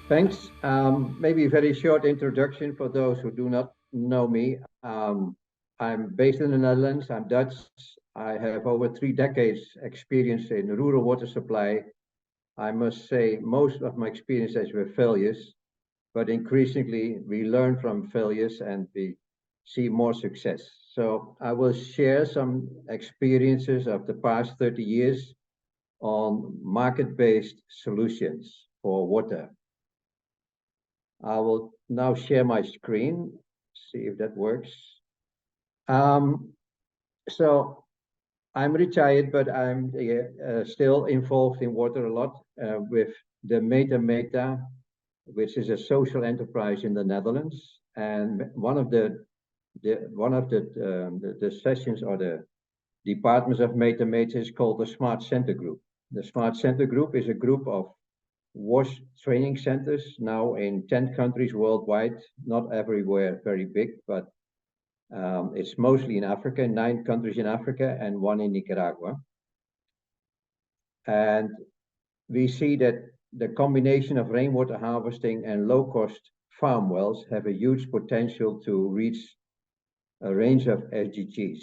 Thanks. Maybe a very short introduction for those who do not know me. I'm based in the Netherlands. I'm Dutch. I have over 3 decades experience in rural water supply. I must say most of my experiences were failures, but increasingly we learn from failures and we see more success. So I will share some experiences of the past 30 years on market-based solutions for water. I will now share my screen, see if that works. Um, so I'm retired, but I'm still involved in water a lot with the Meta, which is a social enterprise in the Netherlands. And one of the sessions or the departments of Meta is called the Smart Center Group. The Smart Center Group is a group of WASH training centers now in 10 countries worldwide, not everywhere very big, but it's mostly in Africa, 9 countries in Africa and 1 in Nicaragua. And we see that the combination of rainwater harvesting and low-cost farm wells have a huge potential to reach a range of SDGs.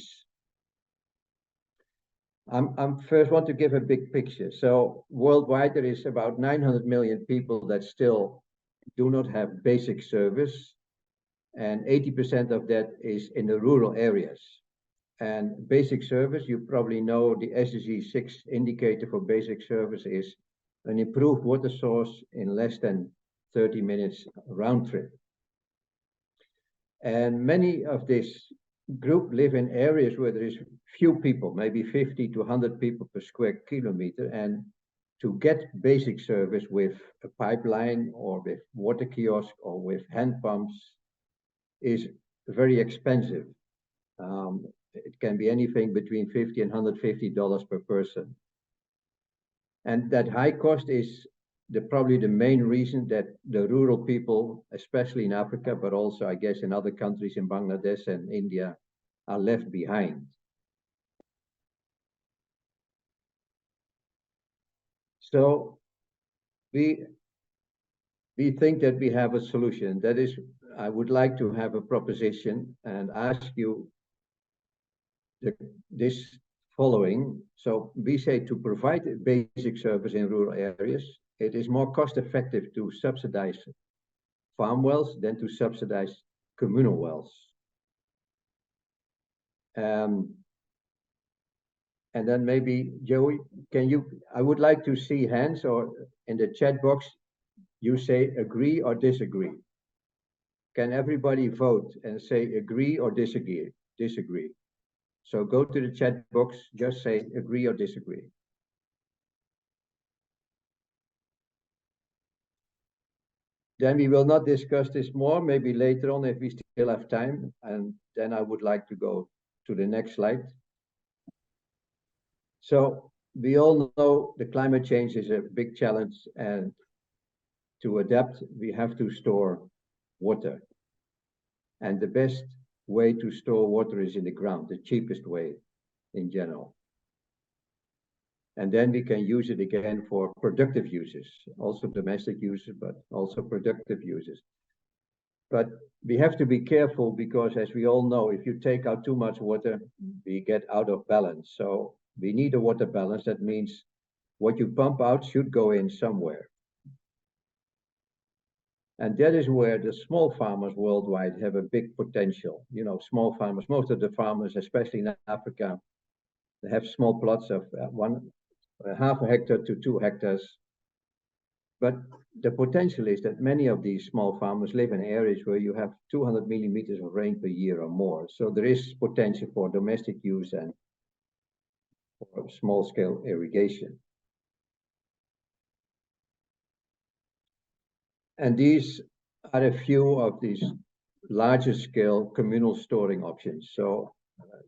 I'm first want to give a big picture. So worldwide, there is about 900 million people that still do not have basic service, and 80% of that is in the rural areas. And basic service, you probably know the SDG 6 indicator for basic service is an improved water source in less than 30 minutes round trip. And many of this group live in areas where there is few people, maybe 50 to 100 people per square kilometer. And to get basic service with a pipeline or with water kiosk or with hand pumps is very expensive. It can be anything between $50 and $150 per person. And that high cost is probably the main reason that the rural people, especially in Africa, but also I guess in other countries in Bangladesh and India, are left behind. So we think that we have a solution. That is, I would like to have a proposition and ask you this following. So we say to provide basic service in rural areas, it is more cost effective to subsidize farm wells than to subsidize communal wells. And then maybe Joey, I would like to see hands, or in the chat box, you say agree or disagree. Can everybody vote and say agree or disagree? So go to the chat box, just say agree or disagree. Then we will not discuss this more, maybe later on if we still have time. And then I would like to go to the next slide. So we all know the climate change is a big challenge, and to adapt, we have to store water. And the best way to store water is in the ground, the cheapest way in general. And then we can use it again for productive uses, also domestic uses, but also productive uses. But we have to be careful because, as we all know, if you take out too much water, we get out of balance. So we need a water balance. That means what you pump out should go in somewhere. And that is where the small farmers worldwide have a big potential. You know, small farmers, most of the farmers, especially in Africa, they have small plots of half a hectare to 2 hectares. But the potential is that many of these small farmers live in areas where you have 200 millimeters of rain per year or more. So there is potential for domestic use and for small-scale irrigation. And these are a few of these larger scale communal storing options. So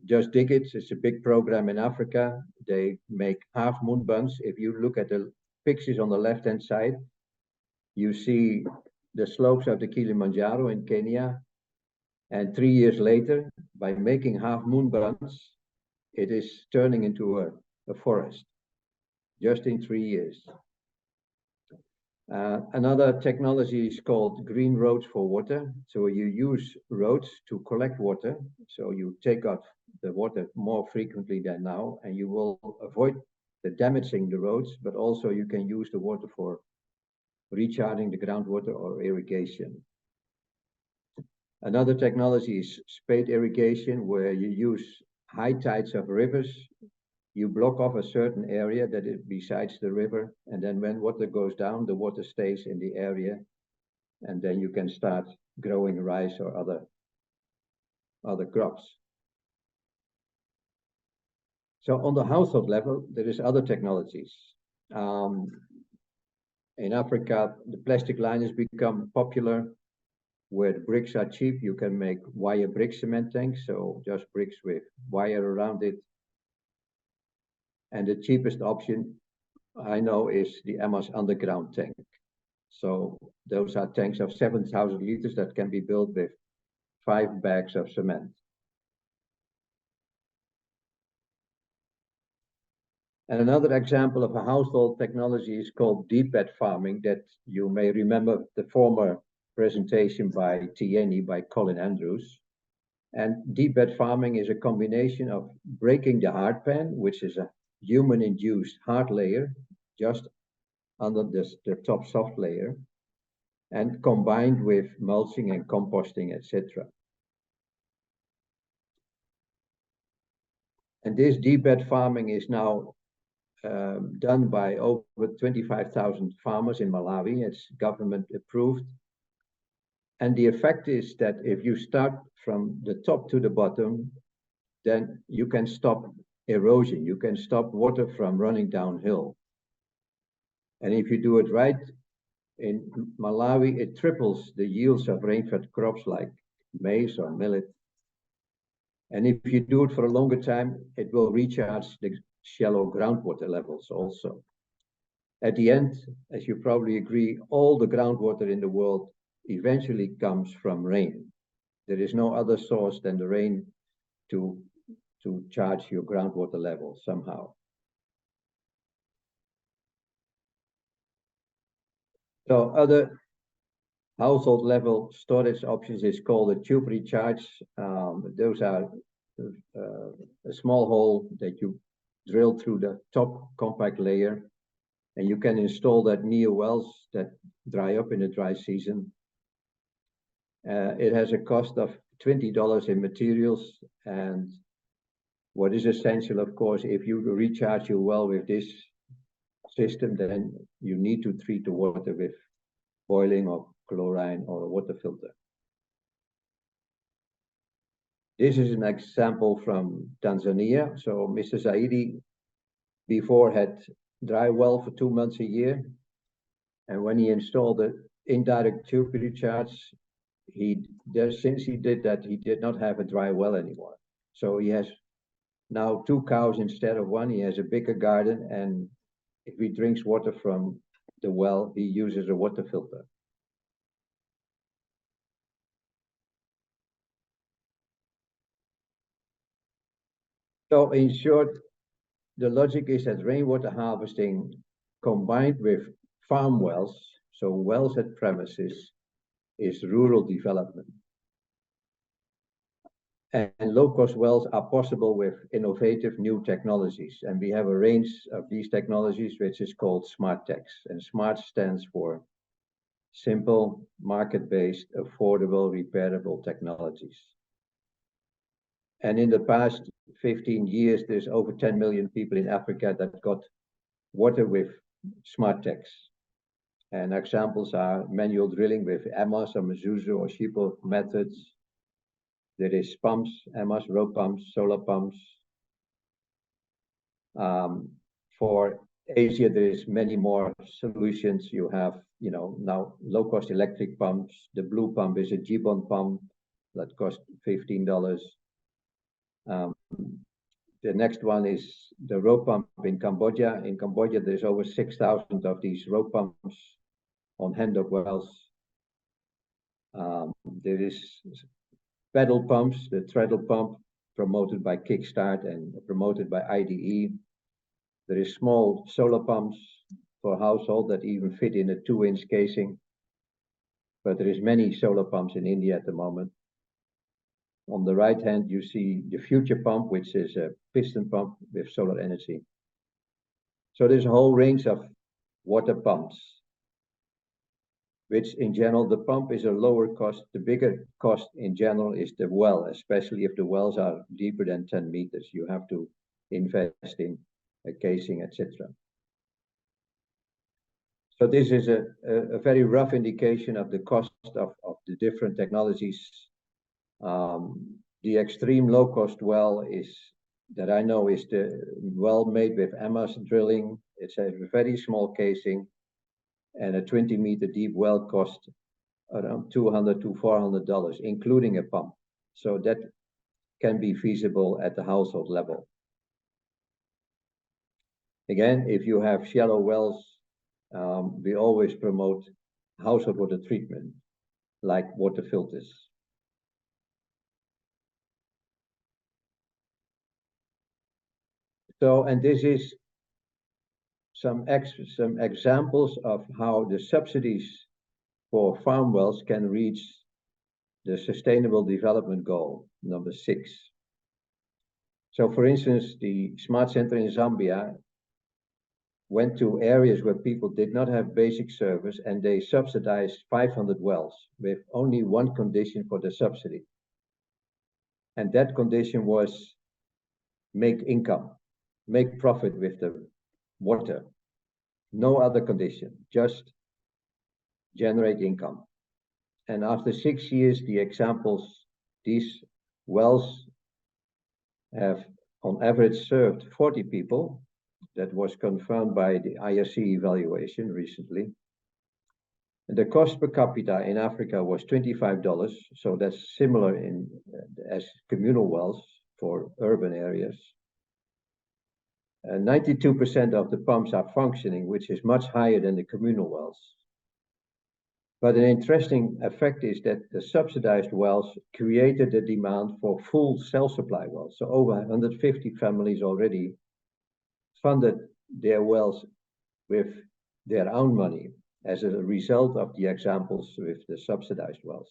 Just Dig It is a big program in Africa. They make half moon bunds. If you look at the pictures on the left-hand side, you see the slopes of the Kilimanjaro in Kenya. And 3 years later, by making half moon bunds, it is turning into a forest, just in 3 years. Another technology is called green roads for water. So you use roads to collect water. So you take out the water more frequently than now, and you will avoid the damaging the roads, but also you can use the water for recharging the groundwater or irrigation. Another technology is spate irrigation, where you use high tides of rivers. You block off a certain area that is besides the river, and then when water goes down, the water stays in the area, and then you can start growing rice or other crops. So on the household level, there is other technologies. In Africa, the plastic line has become popular. Where the bricks are cheap, you can make wire brick cement tanks, so just bricks with wire around it. And the cheapest option I know is the Emma's underground tank. So those are tanks of 7,000 liters that can be built with 5 bags of cement. And another example of a household technology is called deep bed farming, that you may remember the former presentation by Tieni, by Colin Andrews. And deep bed farming is a combination of breaking the hard pan, which is a human-induced hard layer just under the top soft layer, and combined with mulching and composting, etc. And this deep bed farming is now done by over 25,000 farmers in Malawi. It's government approved. And the effect is that if you start from the top to the bottom, then you can stop erosion. You can stop water from running downhill. And if you do it right, in Malawi, it triples the yields of rain-fed crops like maize or millet. And if you do it for a longer time, it will recharge the shallow groundwater levels also. At the end, as you probably agree, all the groundwater in the world eventually comes from rain. There is no other source than the rain to charge your groundwater level somehow. So other household level storage options is called a tube recharge. Those are a small hole that you drill through the top compact layer, and you can install that near wells that dry up in the dry season. It has a cost of $20 in materials, and what is essential, of course, if you recharge your well with this system, then you need to treat the water with boiling or chlorine or a water filter. This is an example from Tanzania. So Mr. Zaidi before had dry well for 2 months a year. And when he installed the indirect tube recharge, since he did that, he did not have a dry well anymore. So he has now 2 cows instead of 1. He has a bigger garden, and if he drinks water from the well, he uses a water filter. So in short, the logic is that rainwater harvesting combined with farm wells, so wells at premises, is rural development. And low-cost wells are possible with innovative new technologies. And we have a range of these technologies, which is called smart techs. And SMART stands for simple, market-based, affordable, repairable technologies. And in the past 15 years, there's over 10 million people in Africa that got water with smart techs. And examples are manual drilling with Emma's or Mzuzu or Shippo methods. There is pumps, Emma's, row pumps, solar pumps. For Asia, there is many more solutions. You have, now low-cost electric pumps. The blue pump is a Gibon pump that costs $15. The next one is the row pump in Cambodia. In Cambodia, there's over 6,000 of these row pumps on hand-dug wells. There is pedal pumps, the treadle pump, promoted by Kickstart and promoted by IDE. There is small solar pumps, for household that even fit in a 2-inch casing. But there is many solar pumps in India at the moment. On the right hand, you see the future pump, which is a piston pump with solar energy. So there's a whole range of water pumps, which in general, the pump is a lower cost. The bigger cost in general is the well, especially if the wells are deeper than 10 meters. You have to invest in a casing, etc. So this is a very rough indication of the cost of the different technologies. The extreme low cost well is that I know is the well made with MS drilling. It's a very small casing, and a 20-meter deep well cost around $200 to $400, including a pump. So that can be feasible at the household level. Again, if you have shallow wells, we always promote household water treatment, like water filters. So, and this is some examples of how the subsidies for farm wells can reach the Sustainable Development Goal, number 6. So, for instance, the Smart Center in Zambia went to areas where people did not have basic service, and they subsidized 500 wells with only one condition for the subsidy. And that condition was make income, make profit with the water. No other condition, just generate income. And after 6 years, the examples, these wells have on average served 40 people. That was confirmed by the IRC evaluation recently. And the cost per capita in Africa was $25, so that's similar as communal wells for urban areas. 92% of the pumps are functioning, which is much higher than the communal wells. But an interesting effect is that the subsidized wells created the demand for full self-supply wells. So over 150 families already funded their wells with their own money as a result of the examples with the subsidized wells.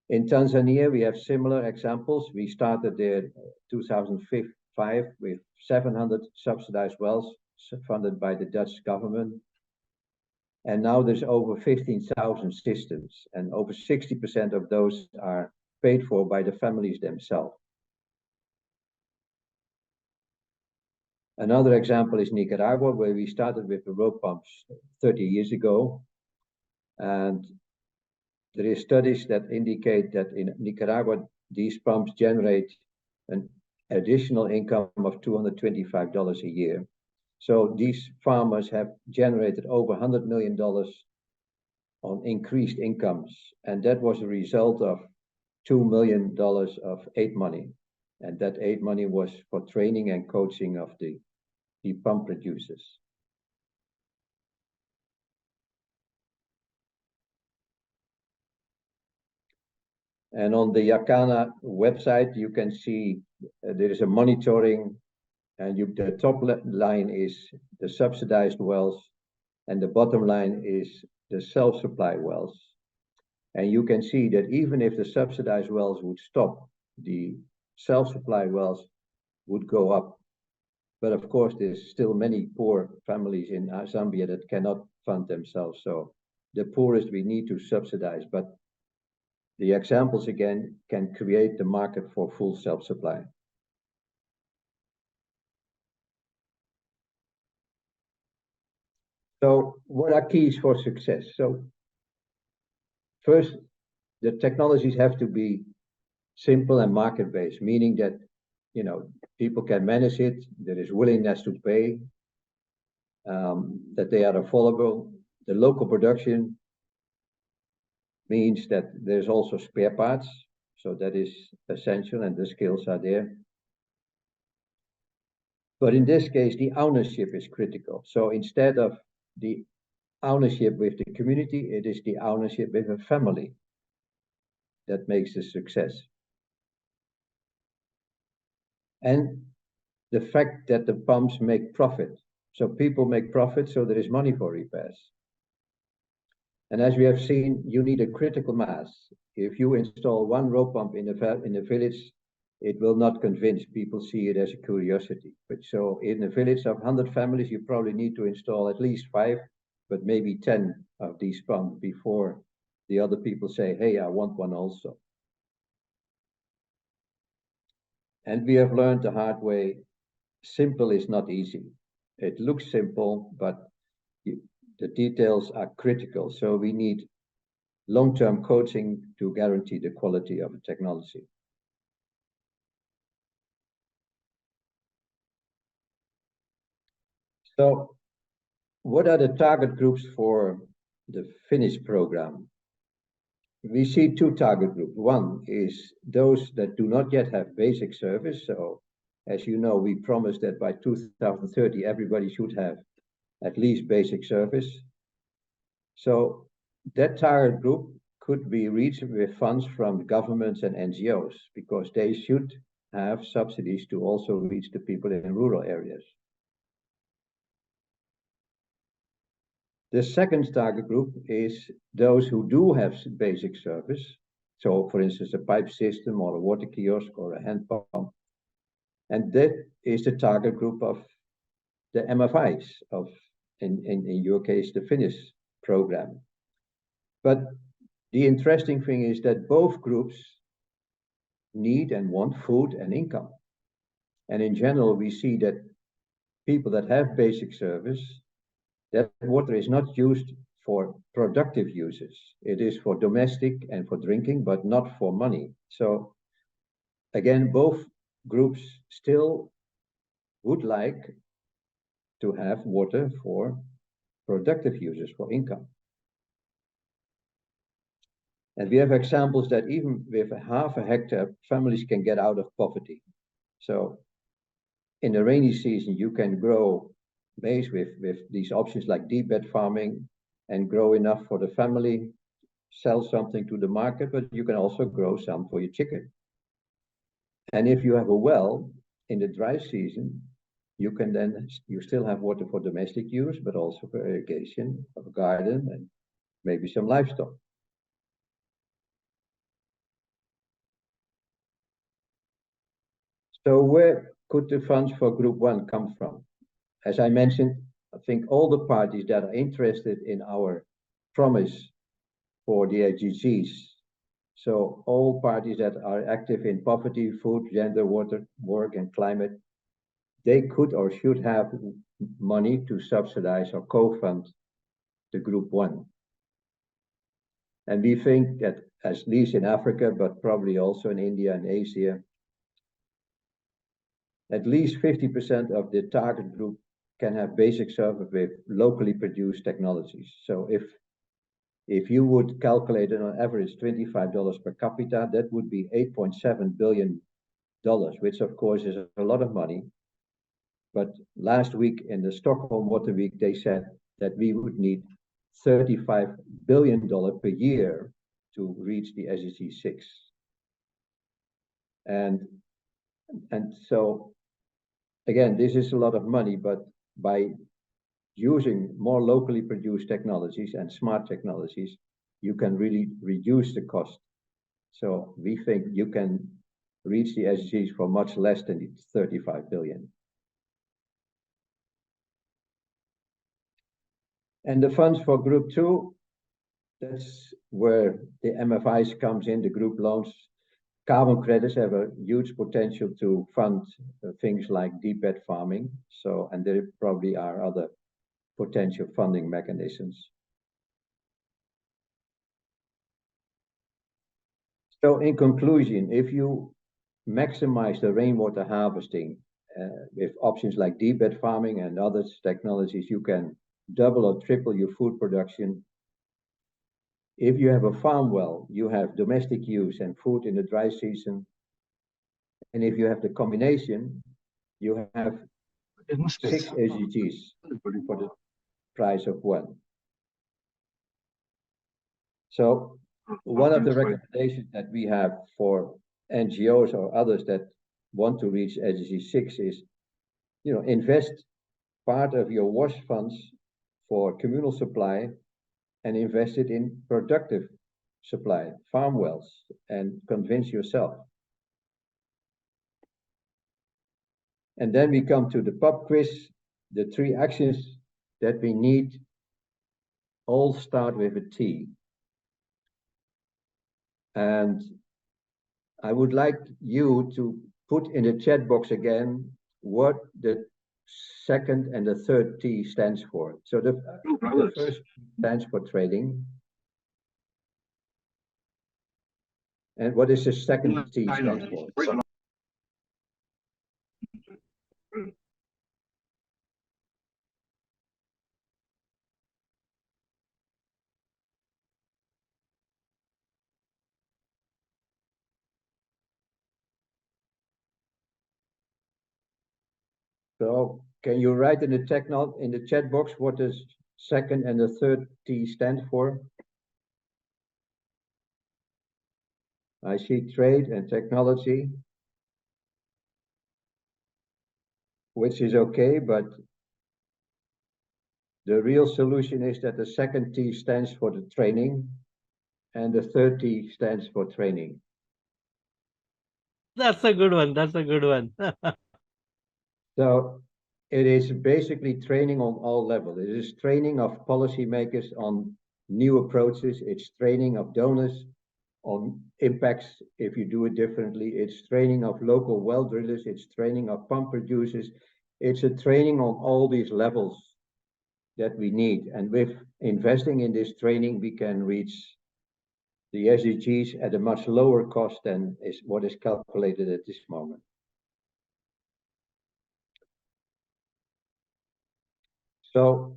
In Tanzania, we have similar examples. We started there 2005 with 700 subsidized wells funded by the Dutch government. And now there's over 15,000 systems, and over 60% of those are paid for by the families themselves. Another example is Nicaragua, where we started with the rope pumps 30 years ago. And there is studies that indicate that in Nicaragua, these pumps generate an additional income of $225 a year. So these farmers have generated over $100 million on increased incomes. And that was a result of $2 million of aid money. And that aid money was for training and coaching of the pump producers. And on the Yakana website, you can see there is a monitoring, and the top line is the subsidized wells, and the bottom line is the self-supply wells. And you can see that even if the subsidized wells would stop, the self-supply wells would go up. But of course, there's still many poor families in Zambia that cannot fund themselves. So the poorest we need to subsidize. But the examples, again, can create the market for full self-supply. So what are keys for success? So first, the technologies have to be simple and market-based, meaning that people can manage it, there is willingness to pay, that they are affordable. The local production means that there's also spare parts, so that is essential, and the skills are there. But in this case, the ownership is critical. So instead of the ownership with the community, it is the ownership with a family that makes the success. And the fact that the pumps make profit. So people make profit, so there is money for repairs. And as we have seen, you need a critical mass. If you install one row pump in a village, it will not convince people, see it as a curiosity. But so in a village of 100 families, you probably need to install at least 5, but maybe 10 of these pumps before the other people say, hey, I want one also. And we have learned the hard way, simple is not easy. It looks simple, but the details are critical. So we need long-term coaching to guarantee the quality of the technology. So what are the target groups for the Finnish program? We see two target groups. One is those that do not yet have basic service. So as you know, we promised that by 2030, everybody should have at least basic service. So that target group could be reached with funds from governments and NGOs, because they should have subsidies to also reach the people in rural areas. The second target group is those who do have basic service. So for instance, a pipe system or a water kiosk or a hand pump. And that is the target group of the MFIs of, in your case, the Finnish program. But the interesting thing is that both groups need and want food and income. And in general, we see that people that have basic service, that water is not used for productive uses. It is for domestic and for drinking, but not for money. So again, both groups still would like to have water for productive uses, for income. And we have examples that even with half a hectare, families can get out of poverty. So in the rainy season, you can grow maize with these options like deep bed farming and grow enough for the family, sell something to the market, but you can also grow some for your chicken. And if you have a well in the dry season, you can then, you still have water for domestic use, but also for irrigation of a garden and maybe some livestock. So where could the funds for Group 1 come from? As I mentioned, I think all the parties that are interested in our promise for the SDGs, so all parties that are active in poverty, food, gender, water, work, and climate, they could or should have money to subsidize or co-fund the Group 1. And we think that, at least in Africa, but probably also in India and Asia, at least 50% of the target group can have basic service with locally produced technologies. So if you would calculate it on average $25 per capita, that would be $8.7 billion, which of course is a lot of money. But last week in the Stockholm Water Week, they said that we would need $35 billion per year to reach the SDG 6. And so, again, this is a lot of money, but by using more locally produced technologies and smart technologies, you can really reduce the cost. So we think you can reach the SDGs for much less than the 35 billion. And the funds for Group 2, that's where the MFIs comes in, the group loans. Carbon credits have a huge potential to fund things like deep bed farming. So, and there probably are other potential funding mechanisms. So in conclusion, if you maximize the rainwater harvesting with options like deep bed farming and other technologies, you can double or triple your food production. If you have a farm well, you have domestic use and food in the dry season. And if you have the combination, you have 6 SDGs for the price of one. So one of the recommendations that we have for NGOs or others that want to reach SDG 6 is invest part of your wash funds for communal supply and invest it in productive supply, farm wells, and convince yourself. And then we come to the pub quiz. The 3 actions that we need all start with a T. And I would like you to put in the chat box again what the second and the third T stands for. So the first stands for trading. And what is the second T stand for? So can you write in the chat box what the second and the third T stand for? I see trade and technology, which is okay, but the real solution is that the second T stands for the training and the third T stands for training. That's a good one. That's a good one. So it is basically training on all levels. It is training of policymakers on new approaches. It's training of donors on impacts if you do it differently. It's training of local well drillers. It's training of pump producers. It's a training on all these levels that we need. And with investing in this training, we can reach the SDGs at a much lower cost than is what is calculated at this moment. So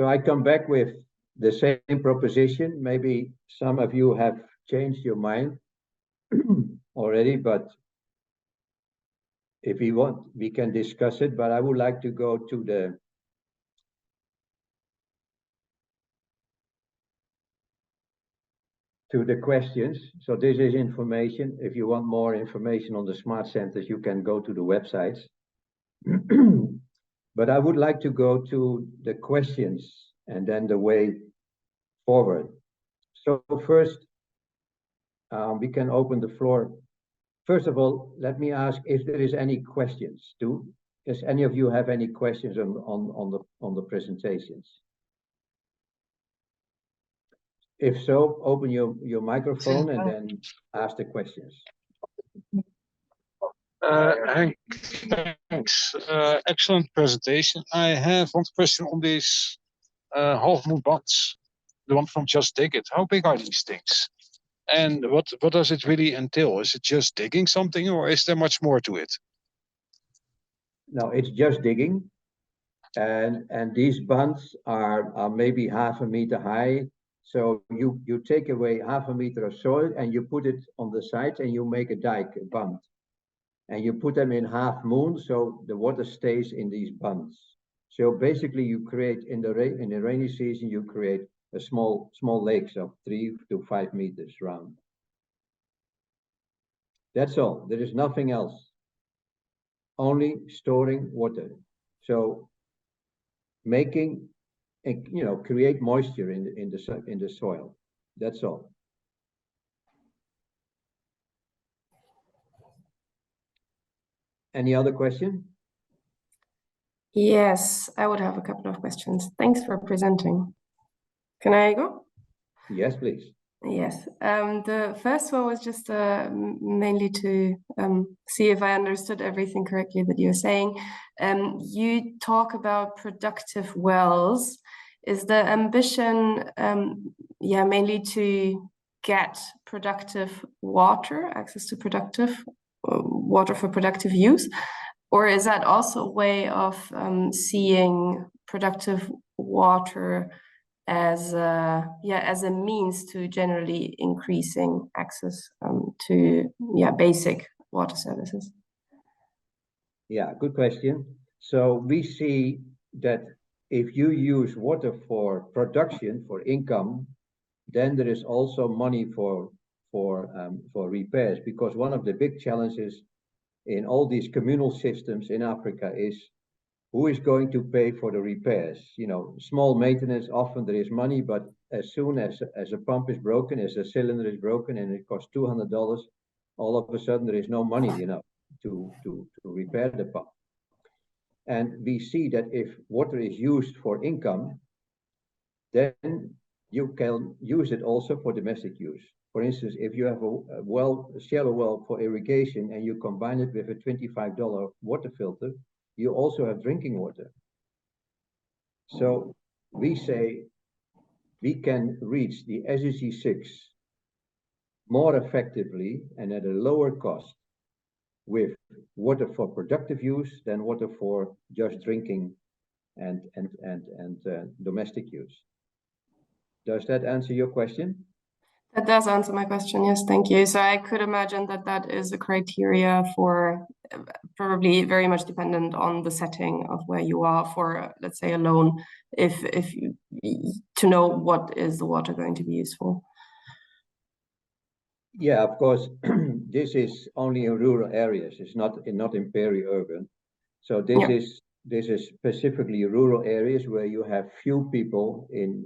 I come back with the same proposition. Maybe some of you have changed your mind already, but if you want, we can discuss it. But I would like to go to the questions. So this is information. If you want more information on the smart centers, you can go to the websites. But I would like to go to the questions and then the way forward. So first, we can open the floor. First of all, let me ask if there is any questions. Does any of you have any questions on the presentations? If so, open your microphone and then ask the questions. Henk, thanks. Excellent presentation. I have one question on these half moon bunds, the one from Just Dig It. How big are these things? And what does it really entail? Is it just digging something, or is there much more to it? No, it's just digging. And these bunds are maybe 1/2 meter high. So you take away 1/2 meter of soil and you put it on the sides and you make a dike, a bund. And you put them in half moon, so the water stays in these bunds. So basically you create, in the rainy season, you create a small lakes of 3 to 5 meters round. That's all. There is nothing else. Only storing water. So making, create moisture in the soil. That's all. Any other question? Yes, I would have a couple of questions. Thanks for presenting. Can I go? Yes, please. Yes. The first one was just mainly to see if I understood everything correctly that you're saying. You talk about productive wells. Is the ambition, mainly to get productive water, access to productive water for productive use? Or is that also a way of seeing productive water as a means to generally increasing access to basic water services? Yeah, good question. So we see that if you use water for production, for income, then there is also money for for repairs, because one of the big challenges in all these communal systems in Africa is who is going to pay for the repairs. You know, small maintenance, often there is money, but as soon as a pump is broken, as a cylinder is broken and it costs $200, all of a sudden there is no money, you know, to repair the pump. And we see that if water is used for income, then you can use it also for domestic use. For instance, if you have a shallow well for irrigation and you combine it with a $25 water filter, you also have drinking water. So we say we can reach the SDG 6 more effectively and at a lower cost with water for productive use than water for just drinking and domestic use. Does that answer your question? That does answer my question, yes, thank you. So I could imagine that that is a criteria for probably very much dependent on the setting of where you are for, let's say, a loan, if you, to know what is the water going to be used for. Yeah, of course, this is only in rural areas. It's not in peri-urban. So this is specifically rural areas where you have few people in,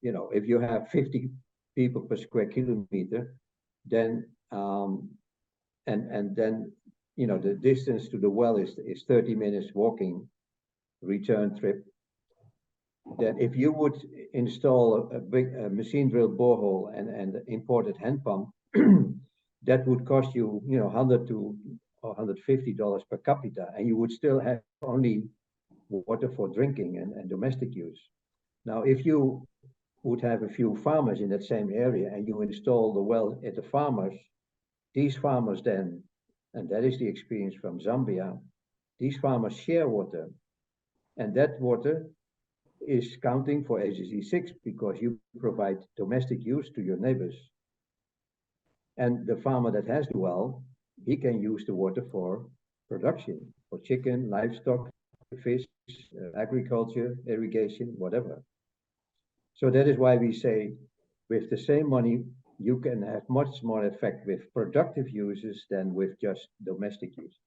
you know, if you have 50 people per square kilometer, then and then, you know, the distance to the well is 30 minutes walking return trip. Then if you would install a big machine drilled borehole and imported hand pump, that would cost you, you know, $100 to $150 per capita, and you would still have only water for drinking and domestic use. Now, if you would have a few farmers in that same area and you install the well at the farmers, these farmers then, and that is the experience from Zambia, these farmers share water, and that water is counting for SDG 6 because you provide domestic use to your neighbors. And the farmer that has the well, he can use the water for production, for chicken, livestock, fish, agriculture, irrigation, whatever. So that is why we say with the same money, you can have much more effect with productive uses than with just domestic use.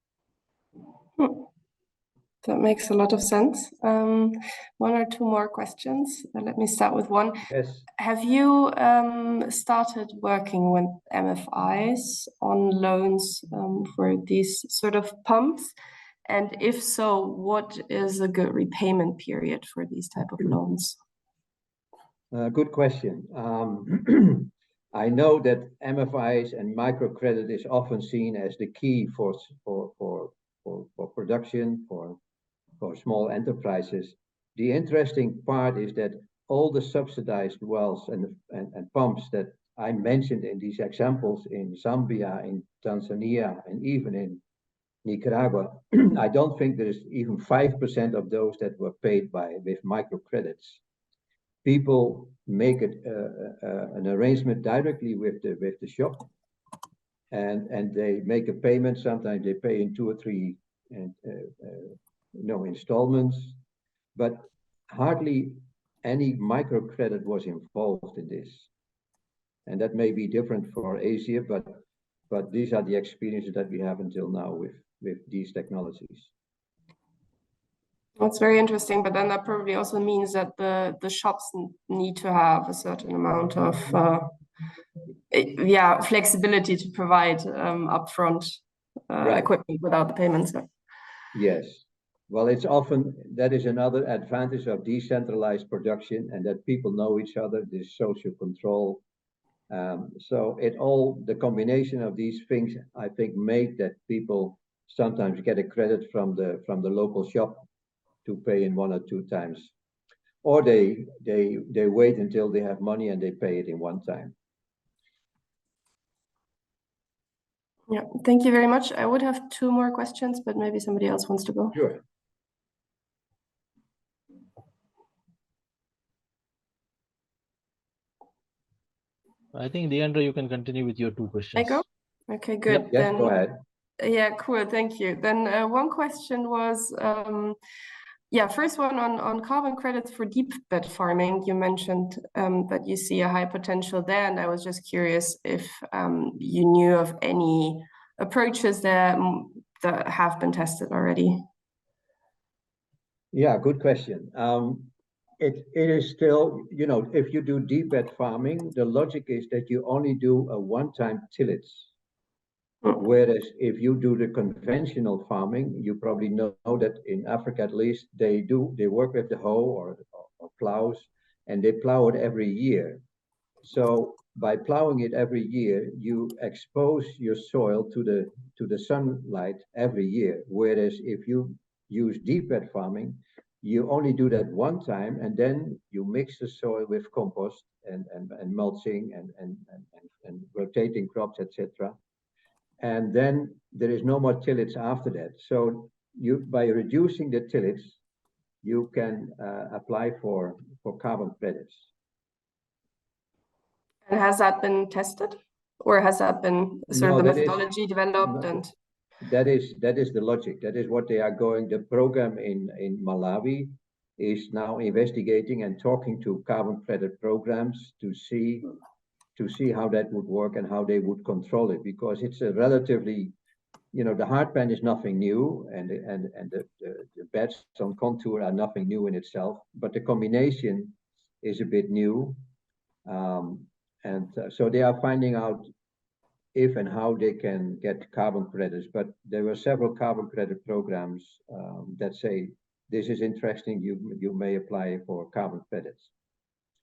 That makes a lot of sense. One or two more questions. Let me start with one. Yes. Have you started working with MFIs on loans for these sort of pumps? And if so, what is a good repayment period for these type of loans? Good question. I know that MFIs and microcredit is often seen as the key for production, for small enterprises. The interesting part is that all the subsidized wells and pumps that I mentioned in these examples in Zambia, in Tanzania, and even in Nicaragua, I don't think there is even 5% of those that were paid with microcredits. People make it an arrangement directly with the shop, and they make a payment. Sometimes they pay in 2 or 3 installments, but hardly any microcredit was involved in this. And that may be different for Asia, but these are the experiences that we have until now with these technologies. That's very interesting, but then that probably also means that the shops need to have a certain amount of flexibility to provide upfront equipment without the payments. Yes. Well, it's often, that is another advantage of decentralized production, and that people know each other, this social control. So the combination of these things, I think, make that people sometimes get a credit from the local shop to pay in 1 or 2 times, or they wait until they have money and they pay it in one time. Yeah, thank you very much. I would have 2 more questions, but maybe somebody else wants to go. Sure. I think, Leandro, you can continue with your 2 questions. I go? Okay, good. Yes, go ahead. Yeah, cool. Thank you. Then one question was, Yeah, first one on carbon credits for deep bed farming. You mentioned that you see a high potential there, and I was just curious if you knew of any approaches there that have been tested already. Yeah, good question. It is still, you know, if you do deep bed farming, the logic is that you only do a one-time tillage. Whereas if you do the conventional farming, you probably know that in Africa at least, they work with the hoe or plows, and they plow it every year. So by plowing it every year, you expose your soil to the sunlight every year. Whereas if you use deep bed farming, you only do that one time, and then you mix the soil with compost and mulching and rotating crops, etc. And then there is no more tillage after that. So you, by reducing the tillage, you can apply for carbon credits. And has that been tested, or has that been sort of the methodology developed? And that is the logic. That is what they are going. The program in Malawi is now investigating and talking to carbon credit programs to see how that would work and how they would control it, because it's a relatively, you know, the hard pan is nothing new, and the beds on contour are nothing new in itself, but the combination is a bit new. So they are finding out if and how they can get carbon credits, but there were several carbon credit programs that say this is interesting, you may apply for carbon credits.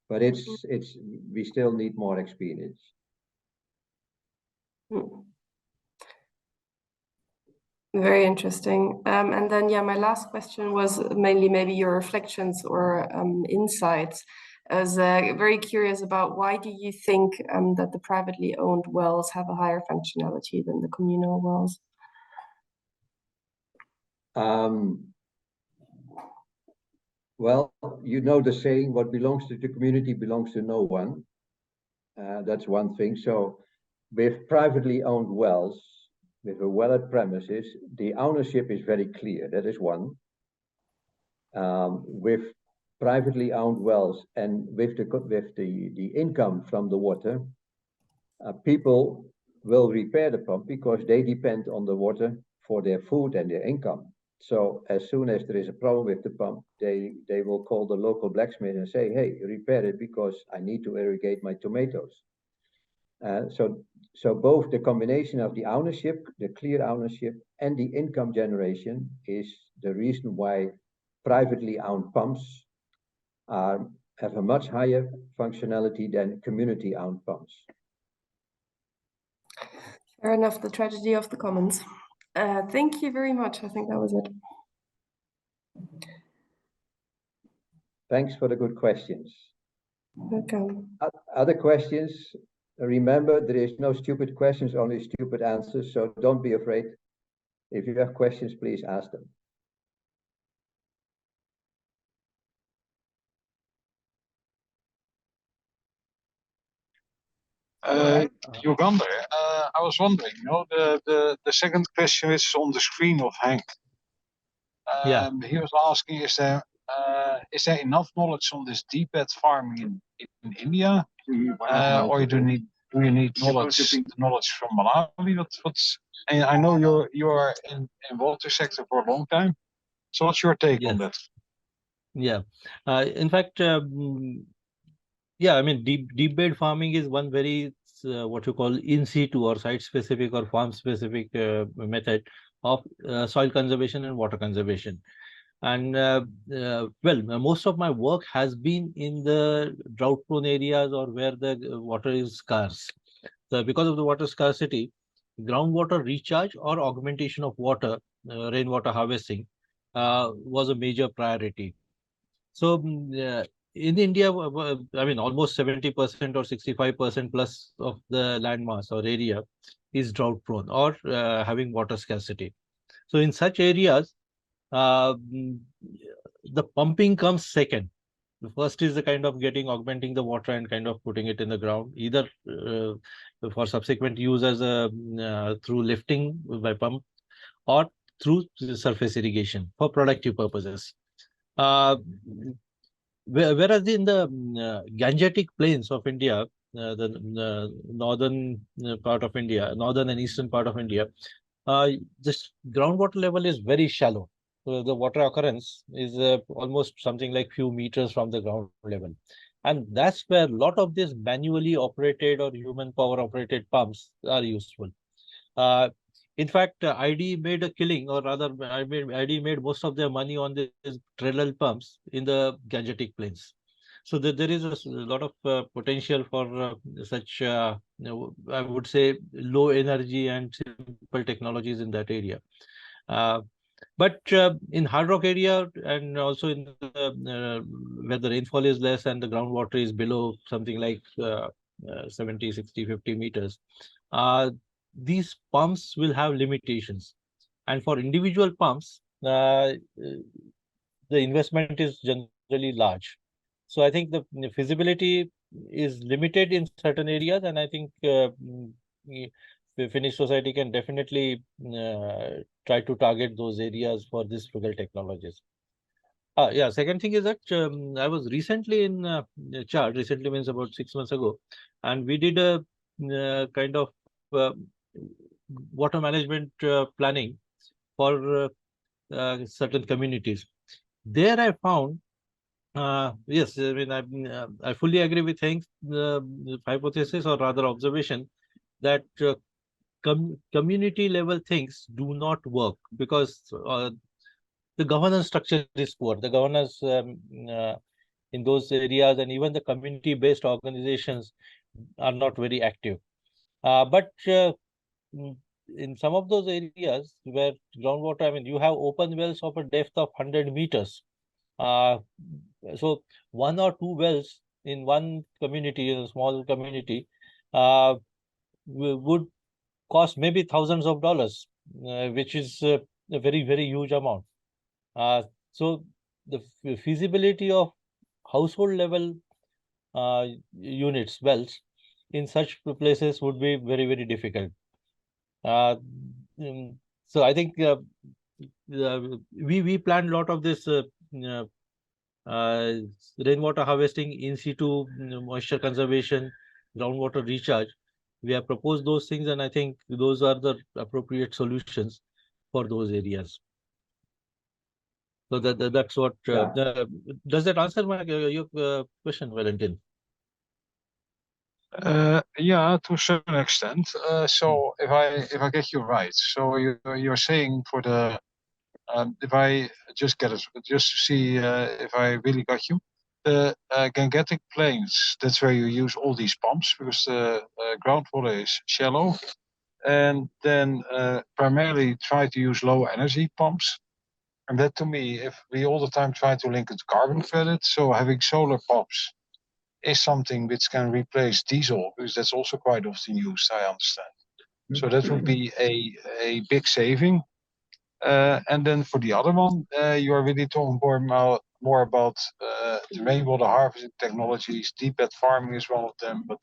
But we still need more experience. Very interesting. And then, yeah, my last question was mainly maybe your reflections or insights. I was very curious about, why do you think that the privately owned wells have a higher functionality than the communal wells? Well, you know the saying, what belongs to the community belongs to no one. That's one thing. So with privately owned wells, with a well-at premises, the ownership is very clear. That is one. With privately owned wells and with the income from the water, people will repair the pump because they depend on the water for their food and their income. So as soon as there is a problem with the pump, they will call the local blacksmith and say, hey, repair it because I need to irrigate my tomatoes. So both the combination of the ownership, the clear ownership, and the income generation is the reason why privately owned pumps have a much higher functionality than community-owned pumps. Fair enough, the tragedy of the commons. Thank you very much. I think that was it. Thanks for the good questions. Welcome. Other questions? Remember, there is no stupid questions, only stupid answers, so don't be afraid. If you have questions, please ask them. Uganda, I was wondering, you know, the second question is on the screen of Henk. Yeah. He was asking, is there enough knowledge on this deep bed farming in India, or do you need knowledge from Malawi? And I know you're in water sector for a long time. So what's your take on that? Yeah. In fact, yeah, I mean, deep bed farming is one very what you call in situ or site specific or farm specific method of soil conservation and water conservation. And well, most of my work has been in the drought prone areas or where the water is scarce. So because of the water scarcity, groundwater recharge or augmentation of water, rainwater harvesting was a major priority. So in India, I mean, almost 70% or 65% plus of the land mass or area is drought prone or having water scarcity. So in such areas, the pumping comes second. The first is the kind of augmenting the water and kind of putting it in the ground, either for subsequent use as through lifting by pump or through surface irrigation for productive purposes. Whereas in the Gangetic plains of India, the northern part of India, northern and eastern part of India, this groundwater level is very shallow. So the water occurrence is almost something like few meters from the ground level. And that's where a lot of these manually operated or human power operated pumps are useful. In fact, ID made a killing, or rather, ID made most of their money on these treadle pumps in the Gangetic plains. So there is a lot of potential for such, I would say, low energy and simple technologies in that area. But in hard rock area and also in where the rainfall is less and the groundwater is below something like 70, 60, 50 meters, these pumps will have limitations. And for individual pumps, the investment is generally large. So I think the feasibility is limited in certain areas, and I think the Finnish society can definitely try to target those areas for these frugal technologies. Yeah, second thing is that I was recently in Chad, recently means about 6 months ago, and we did a kind of water management planning for certain communities. There I found, yes, I mean, I fully agree with Henk's hypothesis, or rather observation, that community level things do not work because the governance structure is poor. The governance in those areas and even the community-based organizations are not very active. But in some of those areas where groundwater, I mean, you have open wells of a depth of 100 meters. So 1 or 2 wells in one community, in a small community, would cost maybe thousands of dollars, which is a very, very huge amount. So the feasibility of household level units, wells, in such places would be very, very difficult. So I think we planned a lot of this rainwater harvesting, in situ moisture conservation, groundwater recharge. We have proposed those things, and I think those are the appropriate solutions for those areas. So that's what. Does that answer your question, Valentin? Yeah, to a certain extent. So if I get you right, so you're saying for the if I just get it, just to see if I really got you, the Gangetic plains, that's where you use all these pumps because the groundwater is shallow, and then primarily try to use low energy pumps. And that to me, if we all the time try to link it to carbon credit, so having solar pumps is something which can replace diesel, because that's also quite often used, I understand. So that would be a big saving. And then for the other one, you are really talking more about the rainwater harvesting technologies. Deep bed farming is one of them, but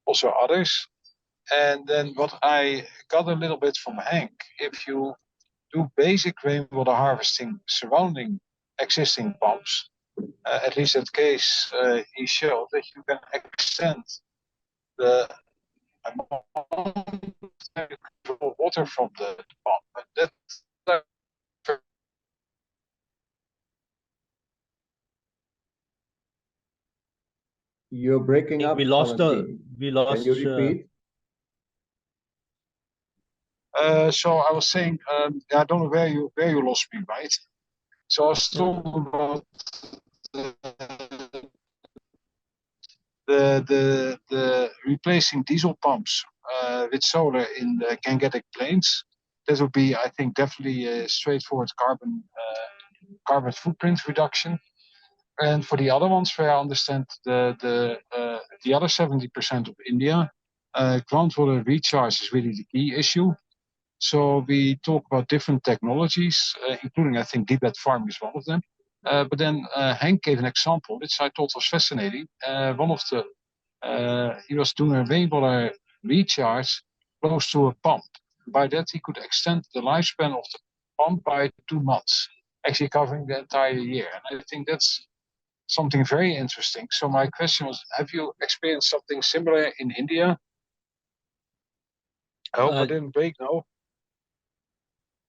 also others. And then what I got a little bit from Henk, if you do basic rainwater harvesting surrounding existing pumps, at least that case he showed that you can extend the amount of water from the pump. And that's You're breaking up. We lost Valentin. Can you repeat? So I was saying, I don't know where you lost me, right? So I was talking about the replacing diesel pumps with solar in the Gangetic plains. That would be, I think, definitely a straightforward carbon footprint reduction. And for the other ones, where I understand the other 70% of India, groundwater recharge is really the key issue. So we talk about different technologies, including, I think, deep bed farming is one of them. But then Henk gave an example, which I thought was fascinating. One of the he was doing a rainwater recharge close to a pump. By that, he could extend the lifespan of the pump by 2 months. actually covering the entire year. And I think that's something very interesting. So my question was, have you experienced something similar in India? I hope I didn't break, no?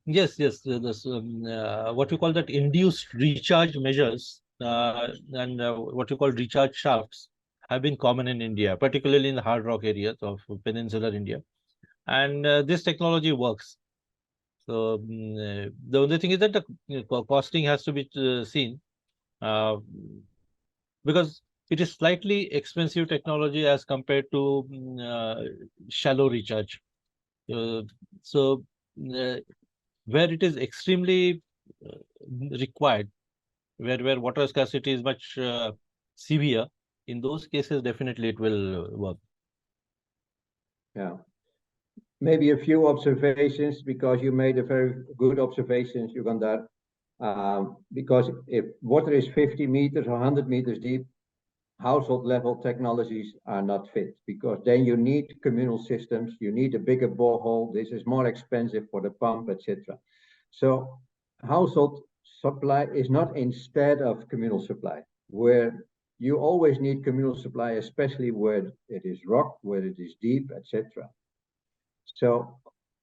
Yes, yes. This, what you call that induced recharge measures and what you call recharge shafts have been common in India, particularly in the hard rock areas of peninsular India. And this technology works. So the only thing is that the costing has to be seen uh, because it is slightly expensive technology as compared to shallow recharge. Uh, so uh, where it is extremely uh, required, where water scarcity is much severe, in those cases, definitely it will work. Yeah. Maybe a few observations, because you made a very good observations, Yugandhar. Because if water is 50 meters or 100 meters deep, household level technologies are not fit, because then you need communal systems, you need a bigger borehole, this is more expensive for the pump, etc. So household supply is not instead of communal supply, where you always need communal supply, especially where it is rock, where it is deep, etc. So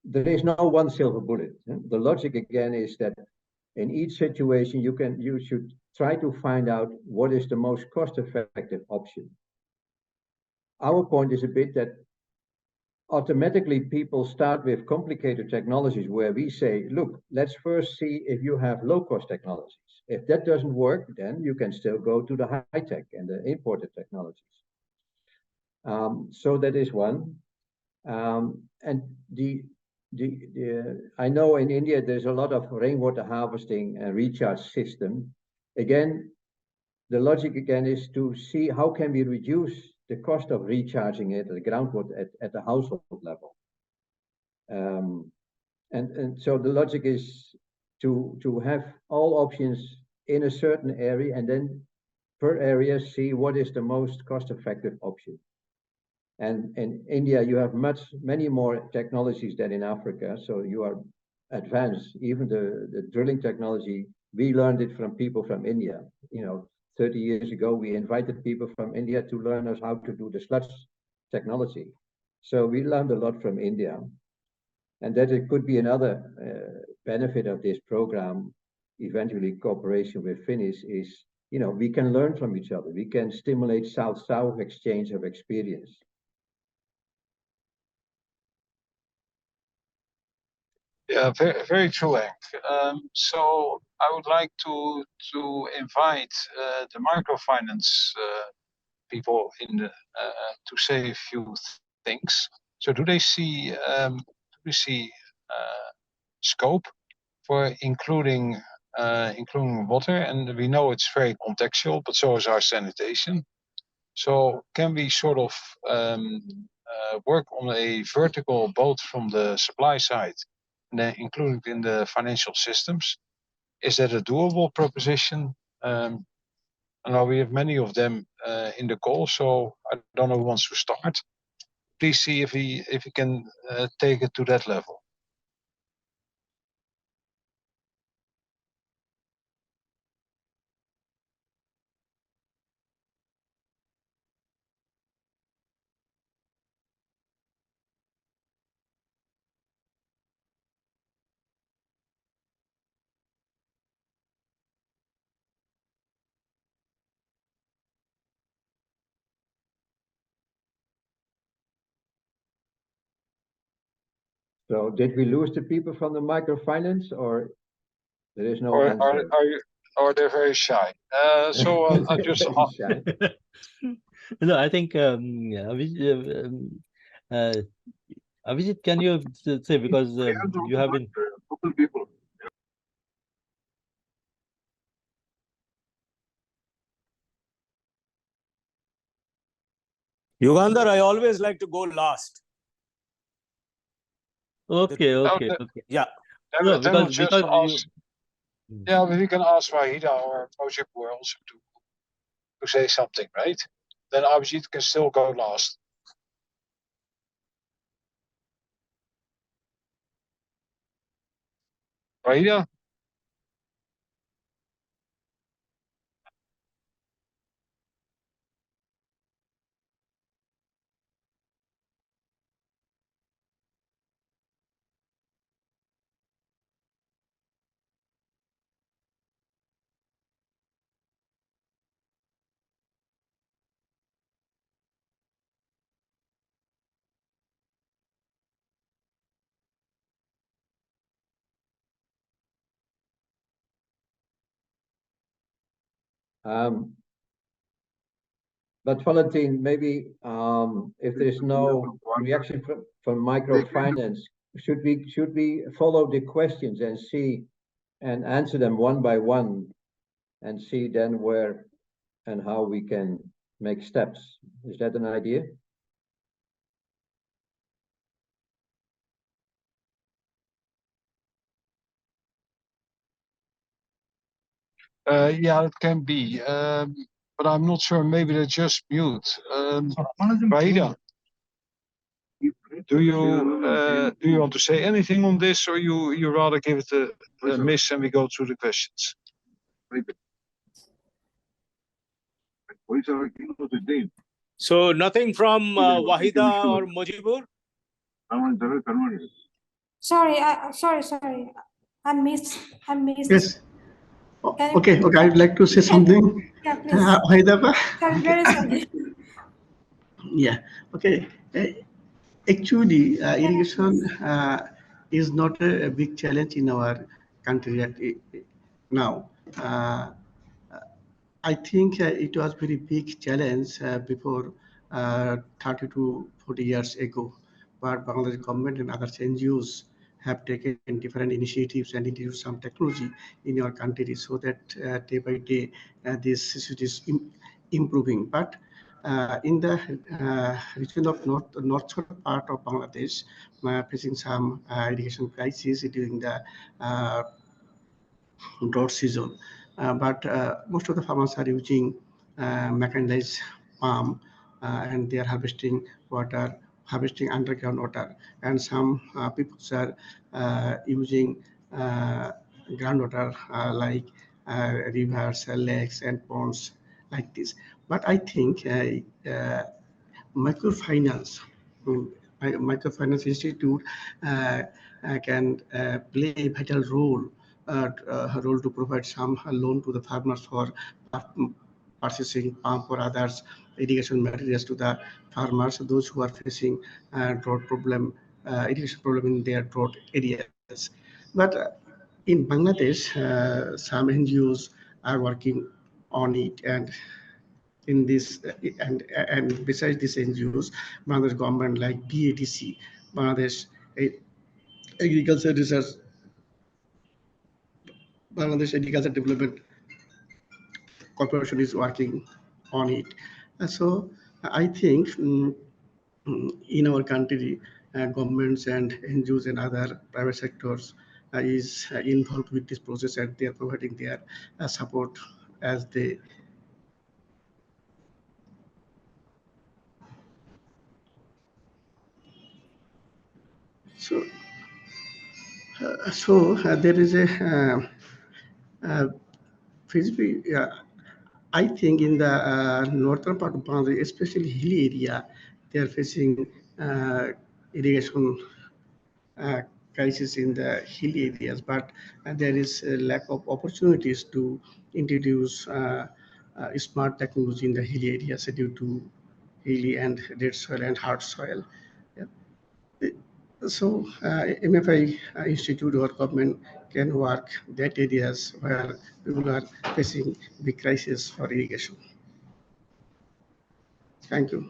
there is no one silver bullet. The logic again is that in each situation you should try to find out what is the most cost-effective option. Our point is a bit that automatically people start with complicated technologies where we say, look, let's first see if you have low-cost technologies. If that doesn't work, then you can still go to the high-tech and the imported technologies. So that is one. And I know in India there's a lot of rainwater harvesting and recharge system. Again, the logic again is to see how can we reduce the cost of recharging it at the groundwater at the household level. And so the logic is to have all options in a certain area, and then per area see what is the most cost-effective option. And in India, you have many more technologies than in Africa, so you are advanced. Even the drilling technology, we learned it from people from India. 30 years ago, we invited people from India to learn us how to do the sludge technology. So we learned a lot from India. And that it could be another benefit of this program, eventually cooperation with Finnish, is, we can learn from each other. We can stimulate South-South exchange of experience. Yeah, very, very true, Henk. So I would like to invite the microfinance people to say a few things. So do they see scope for including water? And we know it's very contextual, but so is our sanitation. So can we sort of work on a vertical both from the supply side and then included in the financial systems? Is that a doable proposition? I know we have many of them in the call, so I don't know who wants to start. Please see if he can take it to that level. So did we lose the people from the microfinance, or there is no Or answer? are they very shy? So I just shy. No, I think Abhijit, can you say, because you have been. people. Yugandhar, I always like to go last. Okay. Yeah. No, Then we'll because just ask. Yeah, but we can ask Wahida or Mojibur also to say something, right? Then Abhijit can still go last. Wahida? But Valentin, maybe if there is no reaction from microfinance, should we follow the questions and see and answer them one by one and see then where and how we can make steps? Is that an idea? Yeah, it can be, but I'm not sure. Maybe they're just mute. Raida, do you want to say anything on this, or you rather give it a miss and we go through the questions? So nothing from Wahida or Mujibur? Sorry, sorry. I missed. Yes. Okay, I'd like to say something. Yeah, please. Haidaba? I'm very sorry. Yeah, okay. Actually, irrigation is not a big challenge in our country now. I think it was very big challenge before 30 to 40 years ago, but Bangladesh government and other NGOs have taken different initiatives and introduced some technology in our country so that day by day this situation is improving. But in the region of northern part of Bangladesh, facing some irrigation crisis during the drought season. But most of the farmers are using mechanized pump and they are harvesting underground water. And some people are using groundwater like rivers, lakes, and ponds like this. But I think microfinance, microfinance institute can play a vital role to provide some loan to the farmers for purchasing pump or others irrigation materials to the farmers, those who are facing drought problem, irrigation problem in their drought areas. But in Bangladesh, some NGOs are working on it, and in this and besides these NGOs, Bangladesh government like BATC, Bangladesh Agriculture Research, Bangladesh Agriculture Development Corporation is working on it. So I think in our country, governments and NGOs and other private sectors is involved with this process, and they are providing their support as they. So there is a feasibility. I think in the northern part of Bangladesh, especially hilly area, they are facing irrigation crisis in the hilly areas, but there is a lack of opportunities to introduce smart technology in the hilly areas due to hilly and dead soil and hard soil. Yeah. So MFI Institute or government can work that areas where people are facing big crisis for irrigation. Thank you.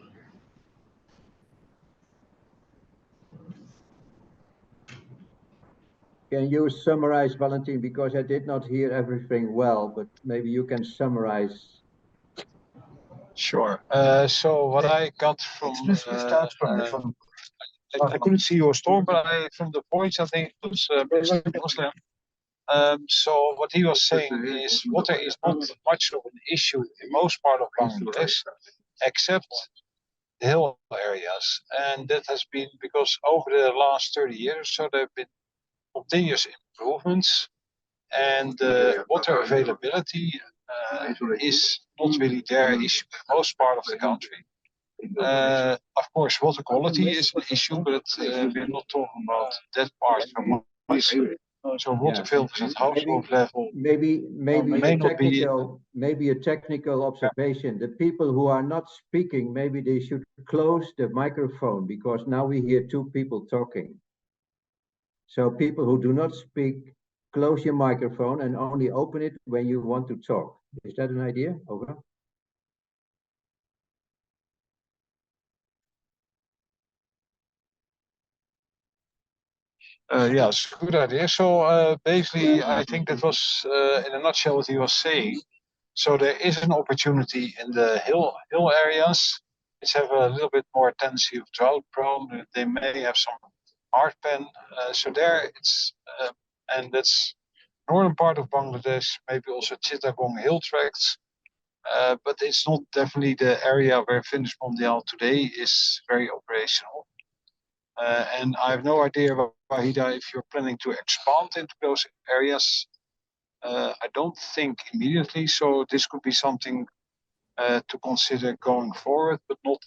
Can you summarize, Valentin, because I did not hear everything well, but maybe you can summarize. Sure. So what I got from I couldn't see your storm, but from the points I think it was Muslim. So what he was saying is water is not much of an issue in most part of Bangladesh, except the hill areas, and that has been because over the last 30 years, so there have been continuous improvements, and water availability is not really their issue in most part of the country. Of course, water quality is an issue, but we're not talking about that part from us. So water filters at household level maybe may not be. Maybe a technical observation. The people who are not speaking, maybe they should close the microphone, because now we hear two people talking. So people who do not speak close your microphone and only open it when you want to talk. Is that an idea? Over. Yes, good idea. So basically, I think that was in a nutshell what he was saying. So there is an opportunity in the hill areas, which have a little bit more tendency of drought prone. They may have some hard pen. So there it's and that's northern part of Bangladesh, maybe also Chittagong hill tracts. But it's not definitely the area where Finnish Mondial today is very operational. And I have no idea, Wahida, if you're planning to expand into those areas. I don't think immediately, so this could be something to consider going forward, but not,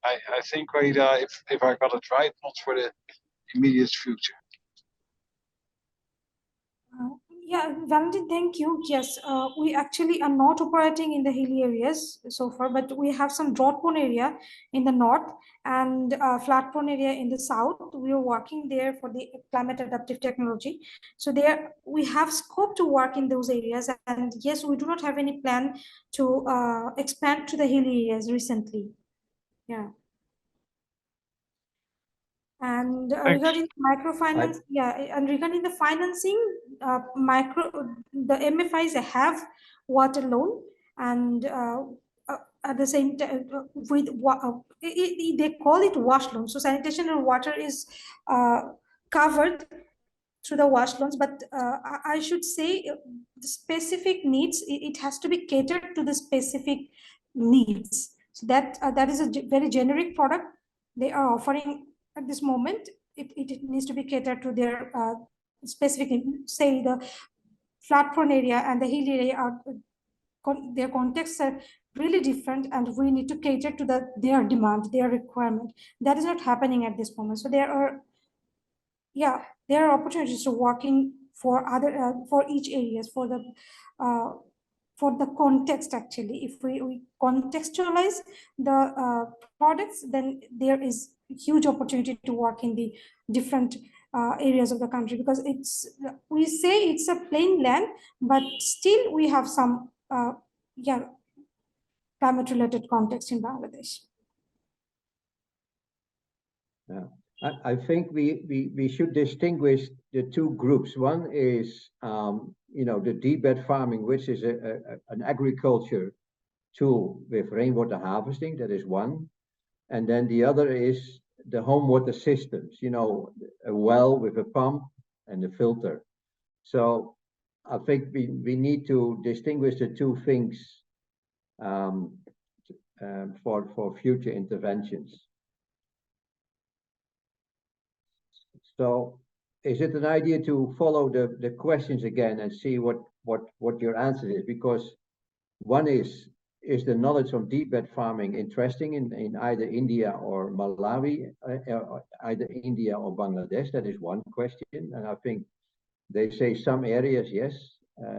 I think, Wahida, if I got it right, not for the immediate future. Yeah, Valentin, thank you. Yes, we actually are not operating in the hilly areas so far, but we have some drought-prone area in the north and flat-prone area in the south. We are working there for the climate adaptive technology. So there we have scope to work in those areas. And yes, we do not have any plan to expand to the hilly areas recently. Yeah. And regarding microfinance, and regarding the financing, the MFIs have water loan, and at the same time, they call it wash loan. So sanitation and water is covered through the wash loans, but I should say the specific needs, it has to be catered to the specific needs. So that is a very generic product they are offering at this moment. It needs to be catered to their specific, say the flat-prone area and the hill area are their contexts are really different, and we need to cater to their demand, their requirement. That is not happening at this moment. So there are opportunities to working for other for each areas for the context. Actually, if we contextualize the products, then there is huge opportunity to work in the different areas of the country, because we say it's a plain land, but still we have some climate related context in Bangladesh. Yeah. I think we should distinguish the two groups. One is, the deep bed farming, which is an agriculture tool with rainwater harvesting. That is one. And then the other is the home water systems, a well with a pump and a filter. So I think we need to distinguish the two things for future interventions. So is it an idea to follow the questions again and see what your answer is? Because one is the knowledge of deep bed farming interesting in either India or Malawi, either India or Bangladesh? That is one question. And I think they say some areas, yes,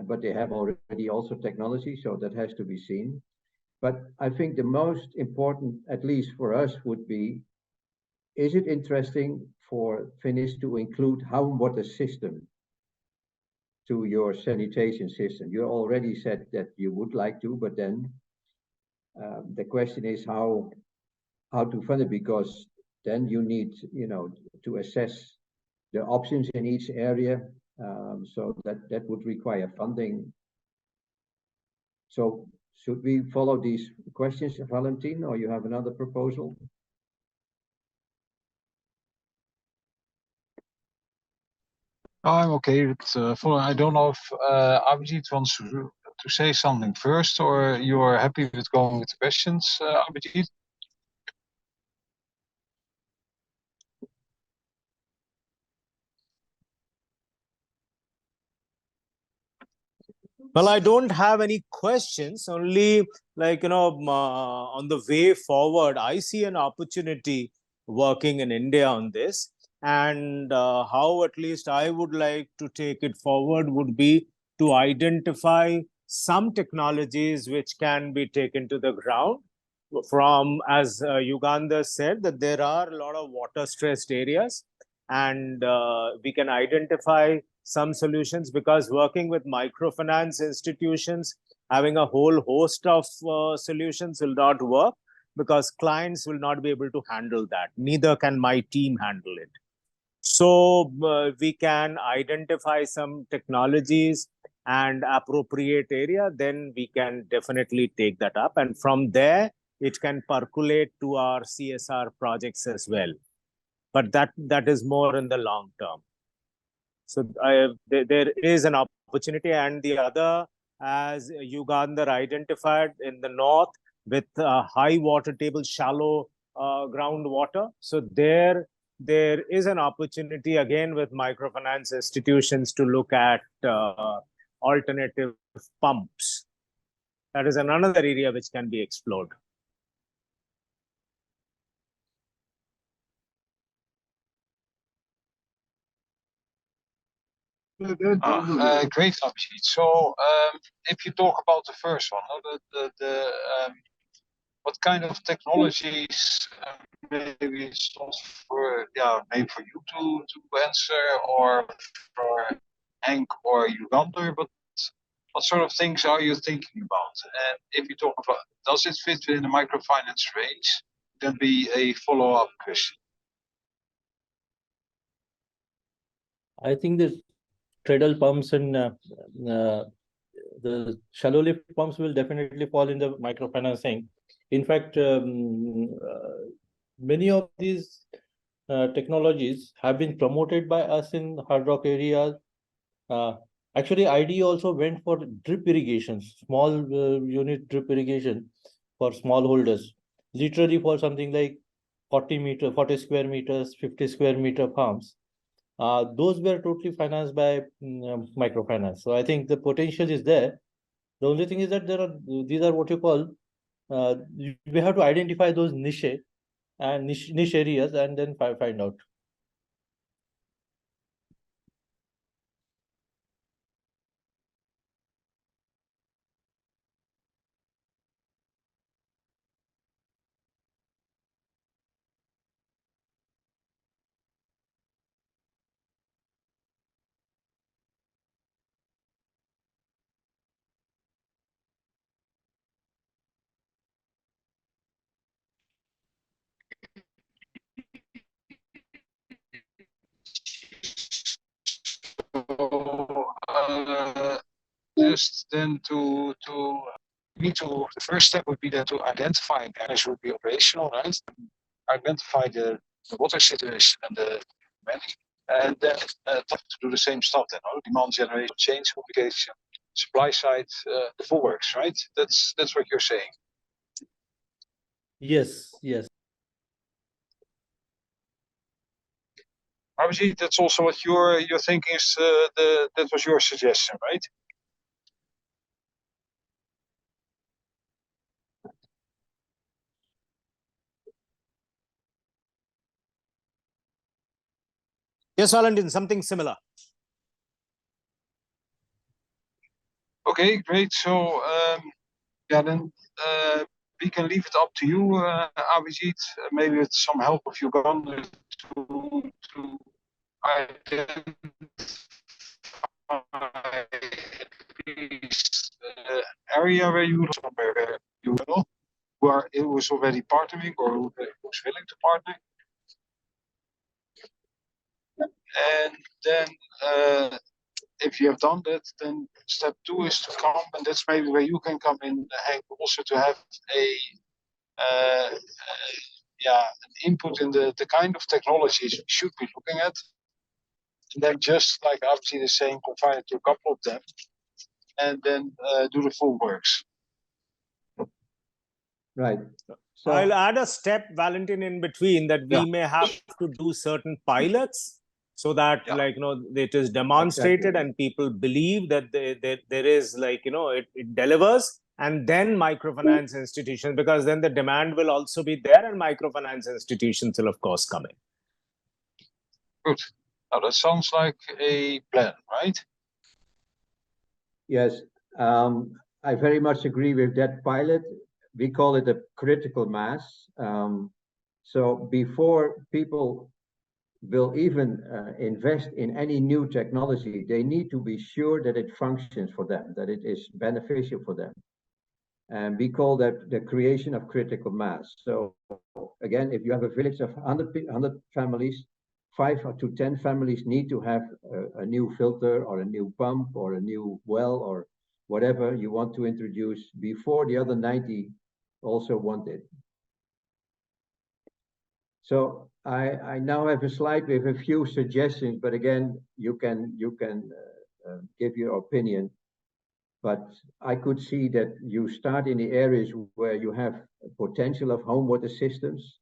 but they have already also technology, so that has to be seen. But I think the most important, at least for us, would be, is it interesting for Finnish to include home water system to your sanitation system? You already said that you would like to, but then the question is how to fund it, because then you need, to assess the options in each area. So that would require funding. So should we follow these questions, Valentin, or you have another proposal? I'm okay with following. I don't know if Abhijit wants to say something first, or you are happy with going with the questions, Abhijit? Well, I don't have any questions, only on the way forward, I see an opportunity working in India on this. And how at least I would like to take it forward would be to identify some technologies which can be taken to the ground. From, as Yugandhar said, that there are a lot of water stressed areas, and we can identify some solutions, because working with microfinance institutions, having a whole host of solutions will not work, because clients will not be able to handle that. Neither can my team handle it. So we can identify some technologies and appropriate area, then we can definitely take that up. And from there, it can percolate to our CSR projects as well. But that is more in the long term. So there is an opportunity. And the other, as Yugandhar identified, in the north with high water table, shallow groundwater. So there is an opportunity again with microfinance institutions to look at alternative pumps. That is another area which can be explored. Great, Abhijit. So if you talk about the first one, what kind of technologies maybe it's not for maybe for you to answer, or for Henk or Uganda, but what sort of things are you thinking about? And if you talk about, does it fit within the microfinance range? That'd be a follow-up question. I think the treadle pumps and the shallow lift pumps will definitely fall in the microfinancing. In fact, many of these technologies have been promoted by us in hard rock areas. Actually, ID also went for drip irrigation, small unit drip irrigation for small holders, literally for something like 40 square meters, 50 square meter farms. Those were totally financed by microfinance. So I think the potential is there. The only thing is that these are what you call, we have to identify those niche areas and then find out. Just then the first step would be then to identify areas would be operational, right? Identify the water situation and the manning, and then to do the same stuff then, demand generation, change communication, supply side, the full works, right? That's what you're saying. Yes. Abhijit, that's also what you're thinking is that was your suggestion, right? Yes, Valentin, something similar. Okay, great. So then we can leave it up to you, Abhijit, maybe with some help of Uganda to identify the area where you know where it was already partnering or who was willing to partner. And then if you have done that, then step 2 is to come, and that's maybe where you can come in, Henk, also to have an input in the kind of technologies we should be looking at. And then just like Abhijit is saying, confine it to a couple of them, and then do the full works. Right. So I'll add a step, Valentin, in between, that we may have to do certain pilots so that it is demonstrated and people believe that there is it delivers, and then microfinance institutions, because then the demand will also be there and microfinance institutions will of course come in. Good. Now that sounds like a plan, right? yes, I very much agree with that pilot. We call it a critical mass. So before people will even invest in any new technology, they need to be sure that it functions for them, that it is beneficial for them. And we call that the creation of critical mass. So again, if you have a village of 100 families, 5 to 10 families need to have a new filter or a new pump or a new well or whatever you want to introduce before the other 90 also want it. So I now have a slide with a few suggestions, but again, you can give your opinion. But I could see that you start in the areas where you have potential of home water systems,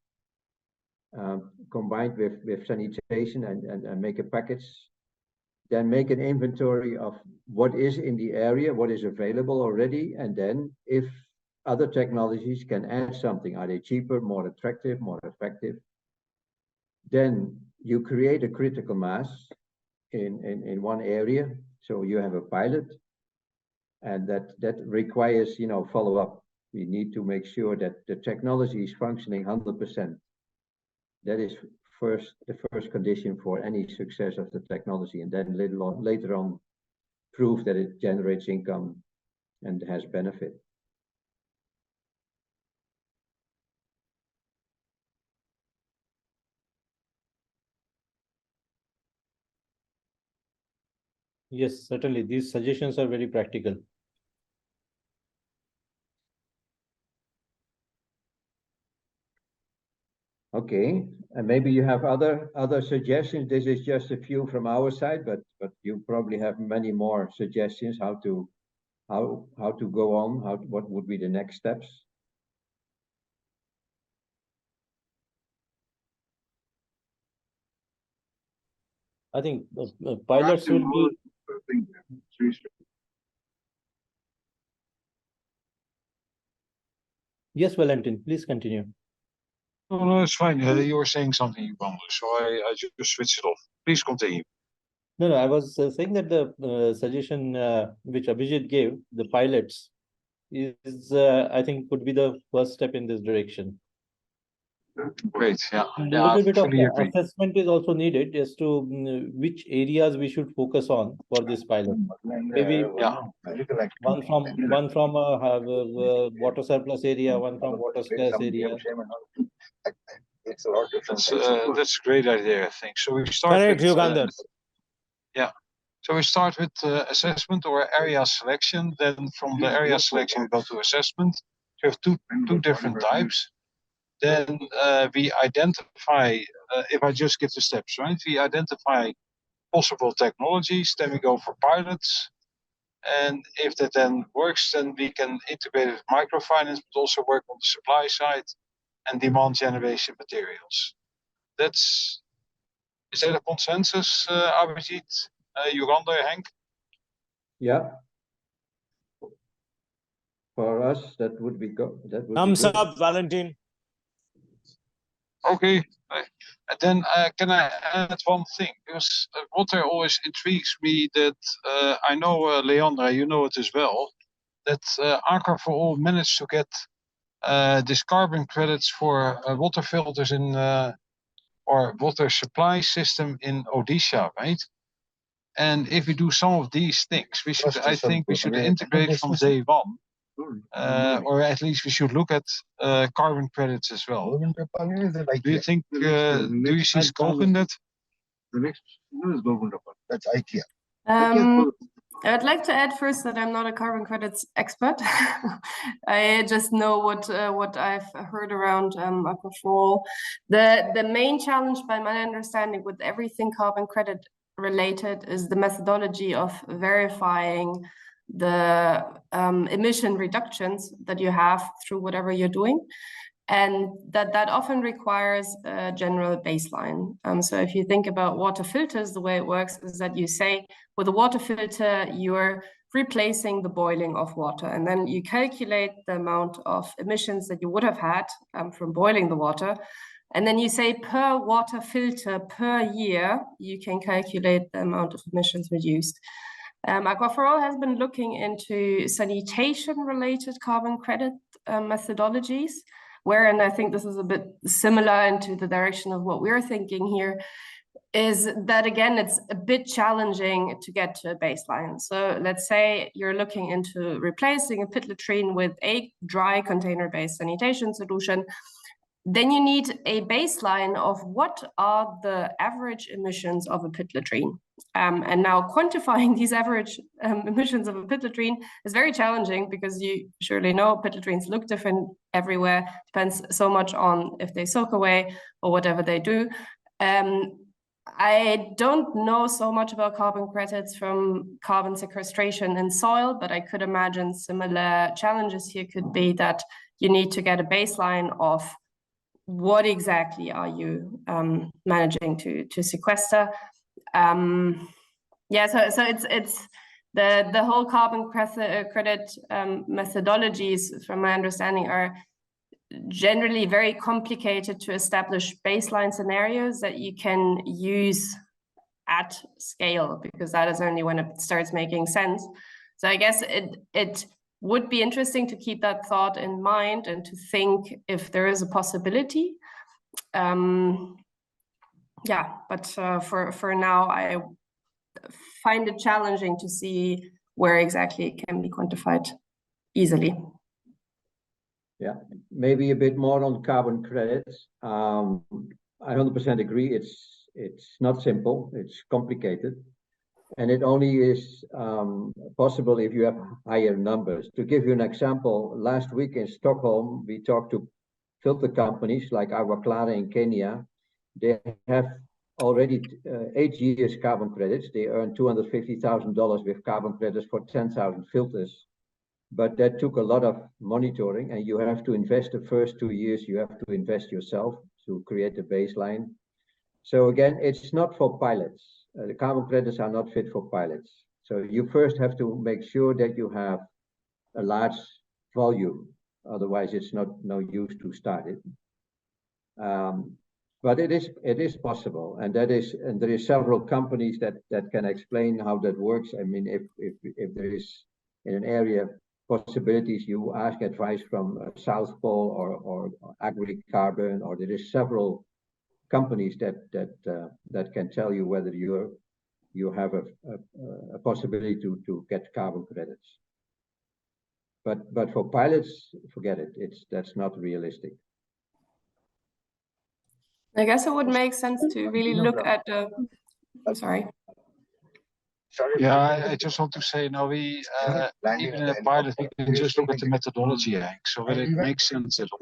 combined with sanitation and make a package. Then make an inventory of what is in the area, what is available already, and then if other technologies can add something, are they cheaper, more attractive, more effective? Then you create a critical mass in one area, so you have a pilot, and that requires, you know, follow-up. We need to make sure that the technology is functioning 100%. That is the first condition for any success of the technology, and then later on prove that it generates income and has benefit. Yes, certainly. These suggestions are very practical. Okay, and maybe you have other suggestions. This is just a few from our side, but you probably have many more suggestions how to go on. What would be the next steps? I think pilots will be. Yes, Valentin, please continue. No, no, it's fine. You were saying something, Bambu, so I just switched it off. Please continue. No, I was saying that the suggestion which Abhijit gave, the pilots, is I think could be the first step in this direction. Great, yeah. And Yeah, a little bit of fully agree. assessment is also needed as to which areas we should focus on for this pilot. Maybe one from a water surplus area, one from water scarce area. That's a great idea, I think. So we start Correct, with yeah. So we start with assessment or area selection. Then from the area selection, we go to assessment. We have two different types. Then we identify, if I just give the steps, right? We identify possible technologies, then we go for pilots. And if that then works, then we can integrate it with microfinance, but also work on the supply side and demand generation materials. Is that a consensus, Abhijit, Uganda, Henk? Yeah. For us, that would be good. Thumbs up, Valentin. Okay. And then can I add one thing? Because water always intrigues me that I know, Leandra, you know it as well, that Aqua for All managed to get this carbon credits for water filters in or water supply system in Odisha, right? And if we do some of these things, I think we should integrate from day one. Or at least we should look at carbon credits as well. Do you think, do you see scope in that? The next is that's IKEA. I'd like to add first that I'm not a carbon credits expert. I just know what I've heard around Aqua for All. The main challenge, by my understanding, with everything carbon credit related is the methodology of verifying the emission reductions that you have through whatever you're doing, and that often requires a general baseline. So if you think about water filters, the way it works is that you say with a water filter you're replacing the boiling of water, and then you calculate the amount of emissions that you would have had from boiling the water, and then you say per water filter per year you can calculate the amount of emissions reduced. Aqua for All has been looking into sanitation-related carbon credit methodologies, wherein I think this is a bit similar into the direction of what we're thinking here. is that, again, it's a bit challenging to get to a baseline. So let's say you're looking into replacing a pit latrine with a dry container-based sanitation solution. Then you need a baseline of what are the average emissions of a pit latrine. And now quantifying these average emissions of a pit latrine is very challenging, because you surely know pit latrines look different everywhere. Depends so much on if they soak away or whatever they do. I don't know so much about carbon credits from carbon sequestration in soil, but I could imagine similar challenges here could be that you need to get a baseline of what exactly are you managing to sequester. Yeah, so it's the whole carbon credit methodologies, from my understanding, are generally very complicated to establish baseline scenarios that you can use at scale, because that is only when it starts making sense. So I guess it would be interesting to keep that thought in mind and to think if there is a possibility. Yeah, but for now, I find it challenging to see where exactly it can be quantified easily. Yeah, maybe a bit more on carbon credits. I 100% agree. It's not simple. It's complicated, and it only is possible if you have higher numbers. To give you an example, last week in Stockholm, we talked to filter companies like Agua Clara in Kenya. They have already 8 years carbon credits. They earn $250,000 with carbon credits for 10,000 filters. But that took a lot of monitoring, and you have to invest the first 2 years, you have to invest yourself to create a baseline. So again, it's not for pilots. The carbon credits are not fit for pilots. So you first have to make sure that you have a large volume. Otherwise, it's no use to start it. But it is possible, and there is several companies that can explain how that works. I mean, if there is in an area possibilities, you ask advice from South Pole or Agri-Carbon, or there is several companies that can tell you whether you have a possibility to get carbon credits. But for pilots, forget it. That's not realistic. I guess it would make sense to really look at the. I'm sorry. Yeah, I just want to say, now we even in a pilot, we can just look at the methodology, Henk, so whether it makes sense at all.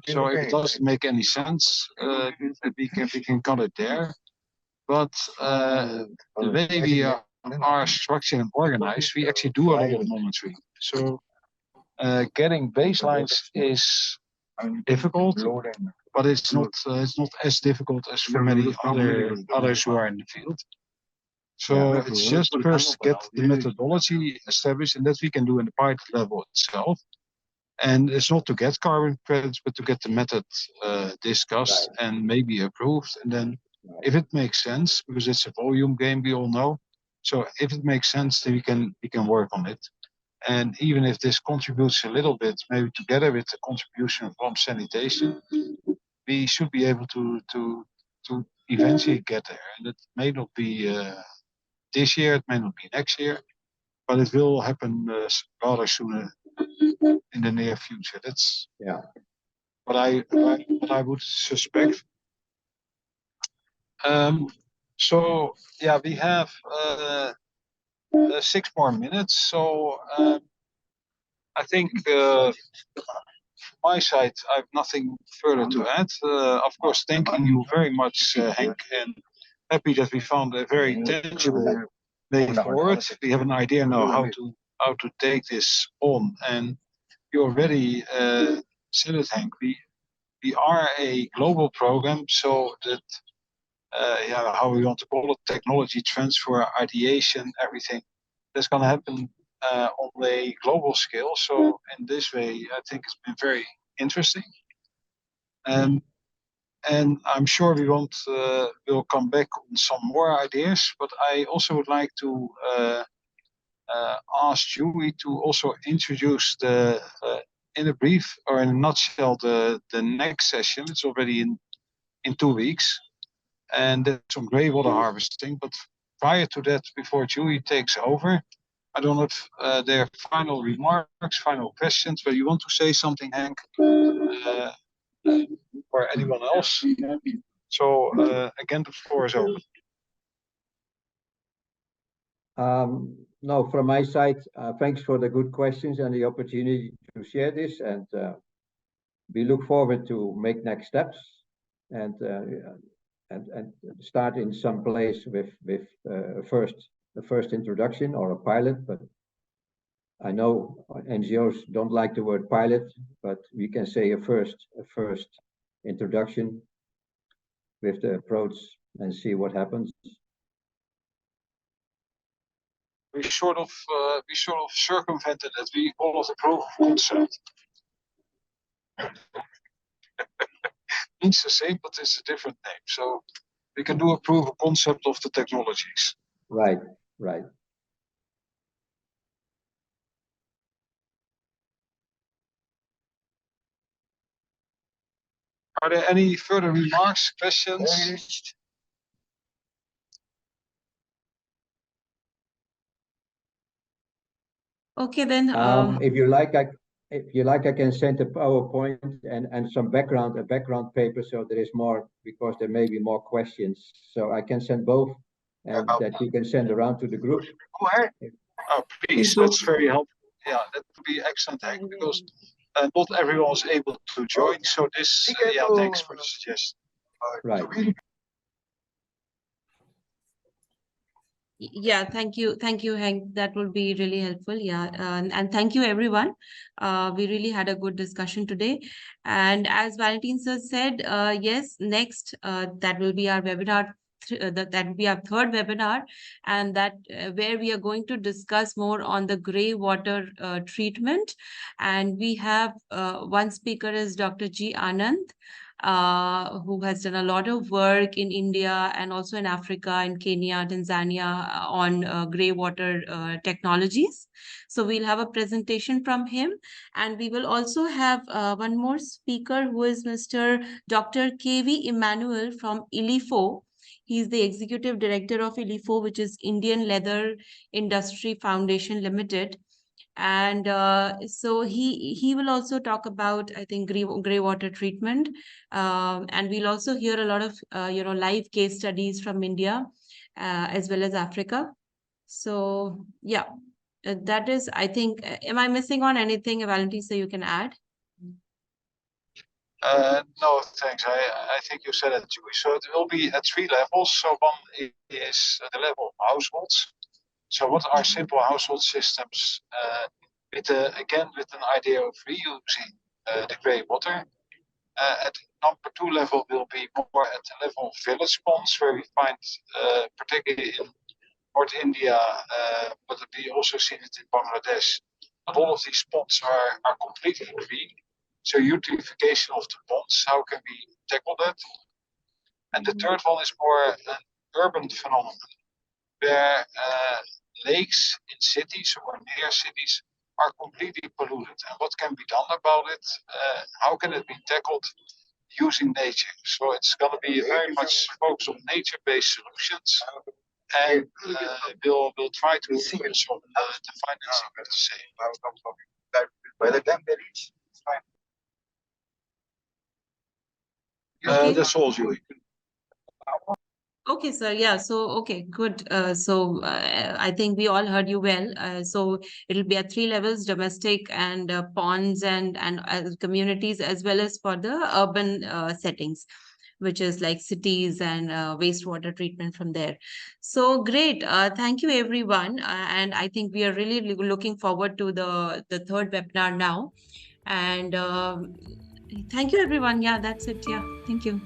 So if it doesn't make any sense, we can cut it there. But the way we are structured and organized, we actually do a lot of monitoring. So getting baselines is difficult, but it's not as difficult as for many others who are in the field. So it's just first get the methodology established, and that we can do in the pilot level itself. And it's not to get carbon credits, but to get the method discussed and maybe approved. And then if it makes sense, because it's a volume game, we all know. So if it makes sense, then we can work on it. And even if this contributes a little bit, maybe together with the contribution from sanitation, we should be able to eventually get there. And it may not be this year, it may not be next year, but it will happen rather sooner in the near future. That's what I would suspect. So yeah, we have 6 more minutes. So I think from my side, I have nothing further to add. Of course, thanking you very much, Henk, and happy that we found a very tangible way forward. We have an idea now how to take this on, and you already said it, Henk. We are a global program, so that how we want to call it, technology transfer, ideation, everything that's going to happen on a global scale. So in this way, I think it's been very interesting. And I'm sure we'll come back on some more ideas, but I also would like to ask Julie to also introduce in a brief or in a nutshell the next session. It's already in 2 weeks, and there's some grey water harvesting. But prior to that, before Julie takes over, I don't know if there are final remarks, final questions, but you want to say something, Henk, or anyone else? So again, the floor is open. No, from my side, thanks for the good questions and the opportunity to share this. And we look forward to make next steps and start in some place with a first introduction or a pilot. But I know NGOs don't like the word pilot, but we can say a first introduction with the approach and see what happens. We sort of circumvented that. We call it a proof of concept. It's the same, but it's a different name. So we can do a proof of concept of the technologies. Right, right. Are there any further remarks, questions? Okay, then. If you like, I can send a PowerPoint and some background, a background paper, so there is more, because there may be more questions. So I can send both, and that you can send around to the group. Go ahead. Oh, please, that's very helpful. Yeah, that would be excellent, Henk, because not everyone was able to join. So this, yeah, thanks for the suggestion. Right. Yeah, thank you, Henk. That would be really helpful. Yeah, and thank you, everyone. We really had a good discussion today. And as Valentin sir said, yes, next that will be our webinar. That will be our third webinar, and that where we are going to discuss more on the grey water treatment. And we have one speaker is Dr. G. Anand, who has done a lot of work in India and also in Africa and Kenya, Tanzania on grey water technologies. So we'll have a presentation from him, and we will also have one more speaker who is Mr. Dr. K.V. Emmanuel from ILIFO. He's the executive director of ILIFO, which is Indian Leather Industry Foundation Limited. And so he will also talk about, I think, grey water treatment, and we'll also hear a lot of live case studies from India as well as Africa. So yeah, that is, I think, am I missing on anything, Valentin, so you can add? No, thanks. I think you said it, Julie. So it will be at 3 levels. So one is the level of households. So what are simple household systems with an idea of reusing the grey water? At number 2 level will be more at the level of village ponds, where we find, particularly in North India, but we also see it in Bangladesh, that all of these ponds are completely green. So utilization of the ponds, how can we tackle that? And the third one is more an urban phenomenon, where lakes in cities or near cities are completely polluted. And what can be done about it? How can it be tackled using nature? So it's going to be very much focused on nature-based solutions. And we'll try to also the financing at the same. By the time they reach, it's fine. Okay. That's all, Julie. Okay, sir. Yeah. So, okay, good. So I think we all heard you well. So it'll be at 3 levels: domestic and ponds and communities, as well as for the urban settings, which is like cities and wastewater treatment from there. So great. Thank you, everyone. And I think we are really looking forward to the third webinar now. And thank you, everyone. Yeah, that's it. Yeah. Thank you.